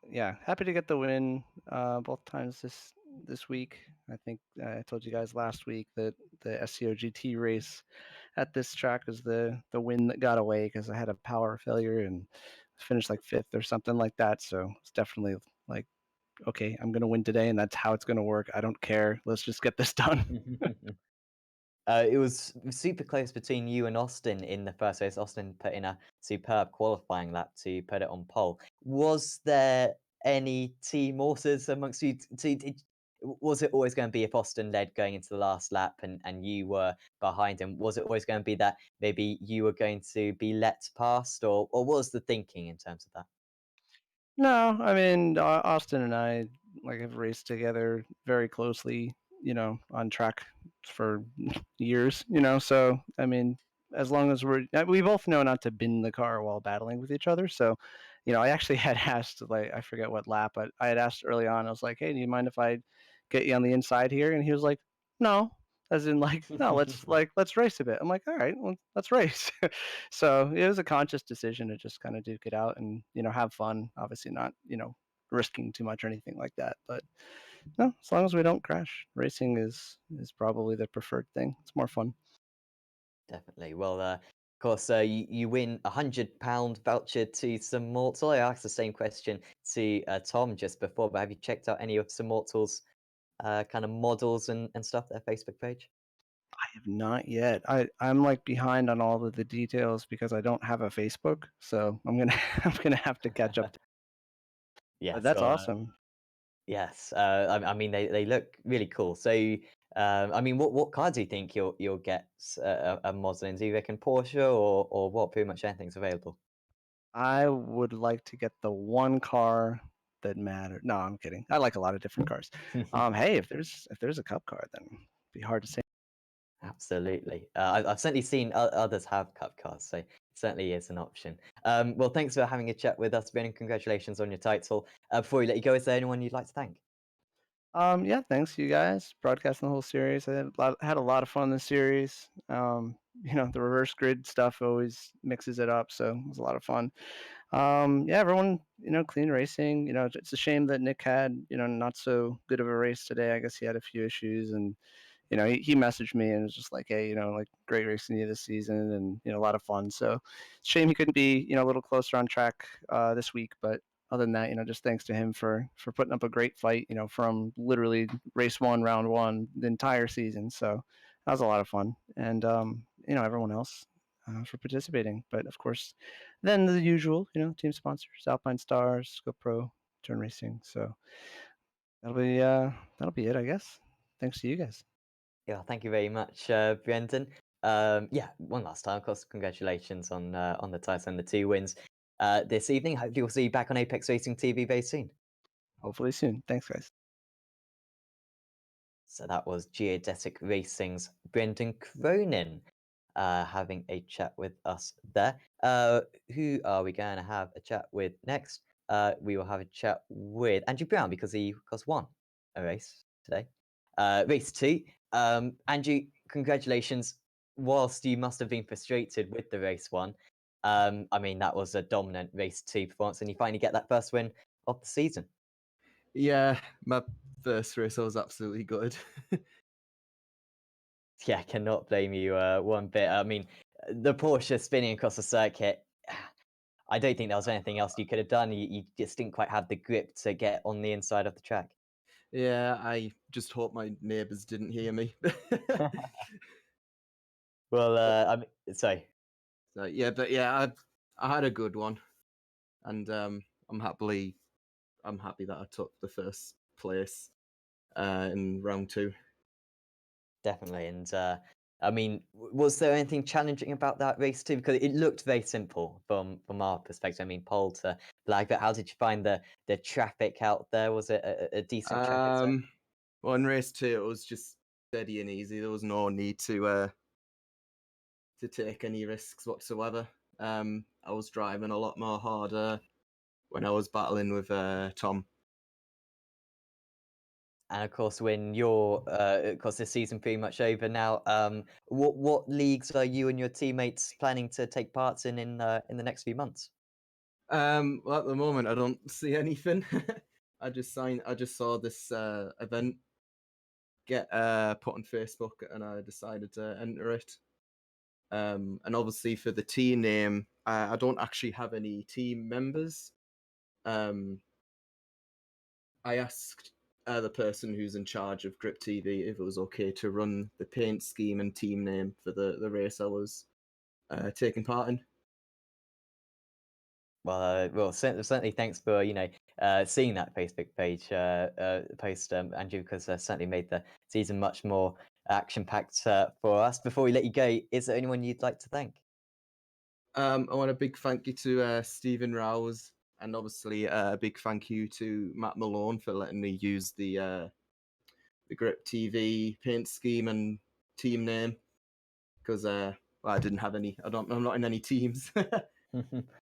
yeah, happy to get the win both times this week. I think I told you guys last week that the SCO GT race at this track was the win that got away because I had a power failure and finished like 5th or something like that. So it's definitely like, okay, I'm gonna win today, and that's how it's gonna work. I don't care. Let's just get this done. It was super close between you and Austin in the first race. Austin put in a superb qualifying lap to put it on pole. Was there any team authors amongst you? Was it always going to be if Austin led going into the last lap and you were behind him? Was it always going to be that maybe you were going to be let past, or what was the thinking in terms of that? No, I mean Austin and I have raced together very closely, on track for years, So I mean, as long as we both know not to bin the car while battling with each other. So, I actually had asked, like, I forget what lap, but I had asked early on. I was like, "Hey, do you mind if I get you on the inside here?" And he was like, "No." As in, like, no, let's race a bit. I'm like, all right, well, let's race. So it was a conscious decision to just kind of duke it out and have fun. Obviously, not risking too much or anything like that. But no, as long as we don't crash, racing is probably the preferred thing. It's more fun. Definitely. Well, of course, you win £100 voucher to Some Mortal. I asked the same question to Tom just before, but have you checked out any of Some Mortal's kind of models and stuff, their Facebook page? I have not yet. I'm like behind on all of the details because I don't have a Facebook, so I'm gonna I'm gonna have to catch up. Yes, That's well, awesome. yes. I mean, they look really cool. So, I mean, what car do you think you'll get a model in? Do you reckon Porsche or what? Pretty much anything's available. I would like to get the one car that mattered. No, I'm kidding. I like a lot of different cars. Hey, if there's a cup car, then it'd be hard to say. Absolutely. I've certainly seen others have cup cars, so it's certainly is an option. Well, thanks for having a chat with us, Ben, and congratulations on your title. Before we let you go, is there anyone you'd like to thank? Yeah, thanks you guys broadcasting the whole series. I had a lot of fun in this series. The reverse grid stuff always mixes it up, so it was a lot of fun. Yeah, everyone, clean racing. It's a shame that Nick had, not so good of a race today. I guess he had a few issues, and he messaged me and was just like, hey, like great racing you this season, and a lot of fun. So, shame he couldn't be, a little closer on track this week, but other than that, just thanks to him for putting up a great fight, from literally race one, round one, the entire season. So that was a lot of fun, and everyone else for participating. But of course, then the usual, team sponsors, Alpine Stars, Scope Pro, Turn Racing. So that'll be it, I guess. Thanks to you guys. Yeah, thank you very much, Brendan. Yeah, one last time, of course, congratulations on the title and the 2 wins this evening. Hopefully, we'll see you back on Apex Racing TV very soon. Hopefully soon. Thanks, guys. So that was Geodetic Racing's Brendan Cronin having a chat with us there. Who are we going to have a chat with next? We will have a chat with Andrew Brown because he, of course, won a race today. Race 2. Andrew, congratulations. Whilst you must have been frustrated with the race 1, I mean, that was a dominant race 2 performance, and you finally get that first win of the season. Yeah, my first race I was absolutely good. Yeah, I cannot blame you one bit. I mean, the Porsche spinning across the circuit, I don't think there was anything else you could have done. You just didn't quite have the grip to get on the inside of the track. Yeah, I just hope my neighbours didn't hear me. Well, I mean, sorry. So, yeah, I had a good one, and I'm happy that I took the first place in round 2. Definitely. And I mean, was there anything challenging about that race too? Because it looked very simple from our perspective. I mean, pole to flag, but how did you find the traffic out there? Was it a decent track itself? Well, in race 2, it was just steady and easy. There was no need to take any risks whatsoever. I was driving a lot more harder when I was battling with Tom. And of course, when you're, of course, this season pretty much over now. What leagues are you and your teammates planning to take part in the next few months? Well, at the moment, I don't see anything. I just saw this event get put on Facebook, and I decided to enter it. And obviously, for the team name, I don't actually have any team members. I asked the person who's in charge of Grip TV if it was okay to run the paint scheme and team name for the race I was taking part in. Well, certainly thanks for seeing that Facebook page post, Andrew, because certainly made the season much more action-packed for us. Before we let you go, is there anyone you'd like to thank? I want a big thank you to Stephen Rouse, and obviously a big thank you to Matt Malone for letting me use the Grip TV paint scheme and team name, because I didn't have any. I'm not in any teams.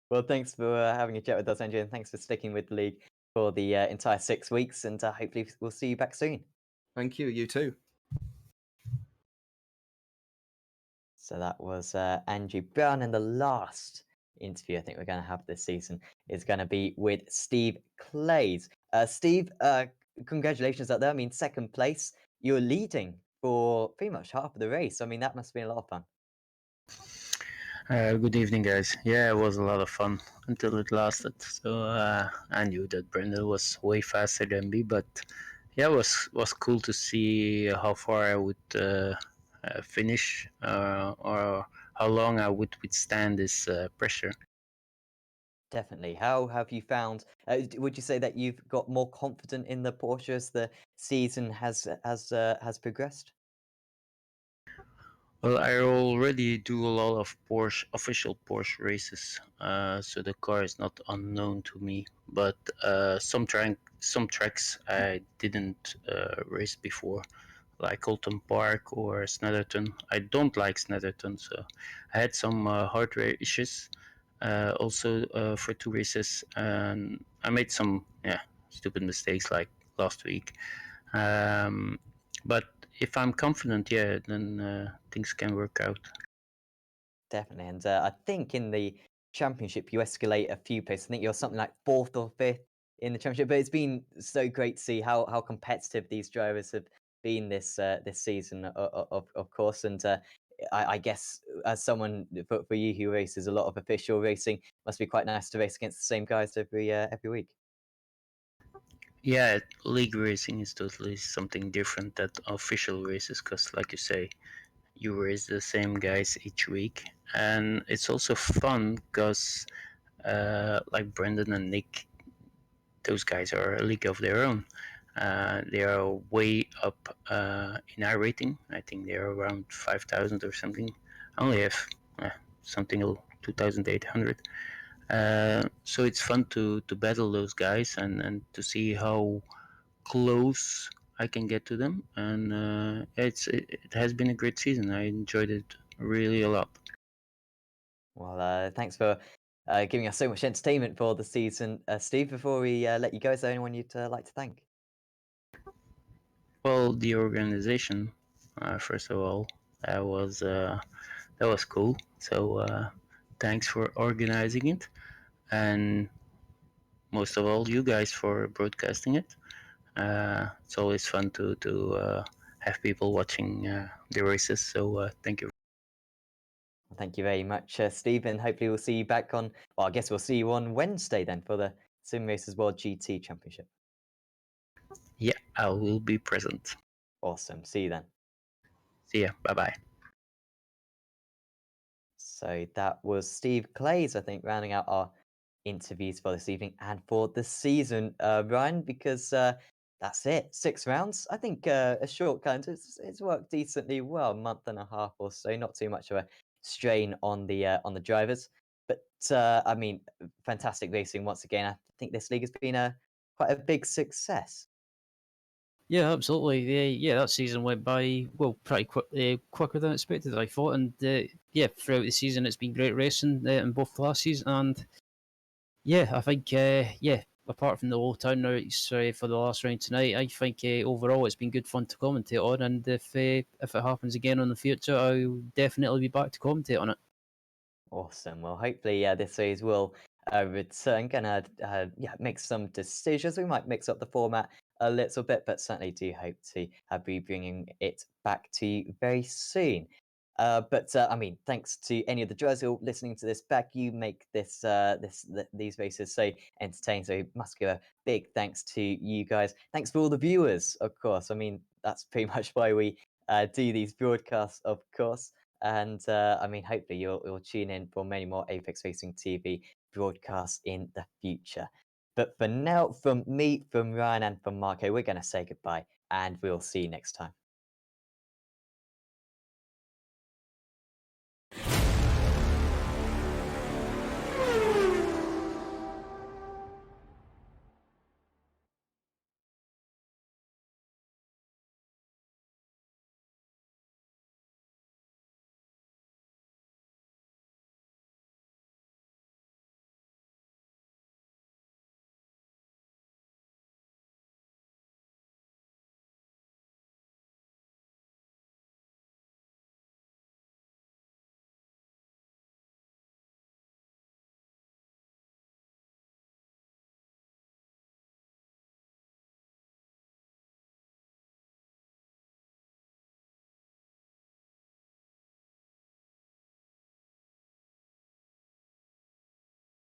Well, thanks for having a chat with us, Andrew, and thanks for sticking with the league for the entire 6 weeks, and hopefully we'll see you back soon. Thank you. You too. So that was Andrew Brown, and the last interview I think we're going to have this season is going to be with Steve Clays. Steve, congratulations out there. I mean, second place. You're leading for pretty much half of the race. I mean, that must have been a lot of fun. Good evening, guys. Yeah, it was a lot of fun until it lasted. So I knew that Brendan was way faster than me, but yeah, it was cool to see how far I would finish or how long I would withstand this pressure. Definitely. How have you found? Would you say that you've got more confident in the Porsche as the season has progressed? Well, I already do a lot of official Porsche races, so the car is not unknown to me. But some tracks I didn't race before, like Alton Park or Snetterton. I don't like Snetterton, so I had some hardware issues also for 2 races, and I made some stupid mistakes like last week. But if I'm confident, then things can work out. Definitely, and I think in the championship you escalate a few places. I think you're something like 4th or 5th in the championship, but it's been so great to see how competitive these drivers have been this season, of course. And I guess as someone for you who races a lot of official racing, must be quite nice to race against the same guys every week. Yeah, league racing is totally something different than official races, because, like you say, you race the same guys each week, and it's also fun because, like Brendan and Nick, those guys are a league of their own. They are way up in our rating. I think they're around 5,000 or something. I only have something 2,800. So it's fun to battle those guys and to see how close I can get to them. And it has been a great season. I enjoyed it really a lot. Well, thanks for giving us so much entertainment for the season, Steve. Before we let you go, is there anyone you'd like to thank? Well, the organization, first of all, that was cool. So thanks for organizing it, and most of all, you guys for broadcasting it. It's always fun to have people watching the races. So thank you. Well, thank you very much, Steve, and hopefully we'll see you back on. Well, I guess we'll see you on Wednesday then for the Sim Racers World GT Championship. Yeah, I will be present. Awesome. See you then. See ya. Bye bye. So that was Steve Clays, I think, rounding out our interviews for this evening and for the season, Ryan, because that's it. 6 rounds. I think a short kind. It's worked decently well, a month and a half or so. Not too much of a strain on the drivers, but I mean, fantastic racing once again. I think this league has been quite a big success. Yeah, absolutely. Yeah, that season went by pretty quicker than expected, I thought. And yeah, throughout the season, it's been great racing in both classes. And yeah, I think apart from the low turn race for the last round tonight, I think overall it's been good fun to commentate on. And if it happens again in the future, I'll definitely be back to commentate on it. Awesome. Well, hopefully, this series will return. Gonna make some decisions. We might mix up the format a little bit, but certainly do hope to be bringing it back to you very soon. But I mean, thanks to any of the drivers who are listening to this back. You make these races so entertaining. So must give a big thanks to you guys. Thanks for all the viewers, of course. I mean, that's pretty much why we do these broadcasts, of course. And I mean, hopefully you'll tune in for many more Apex Racing TV broadcasts in the future. But for now, from me, from Ryan, and from Marco, we're going to say goodbye, and we'll see you next time.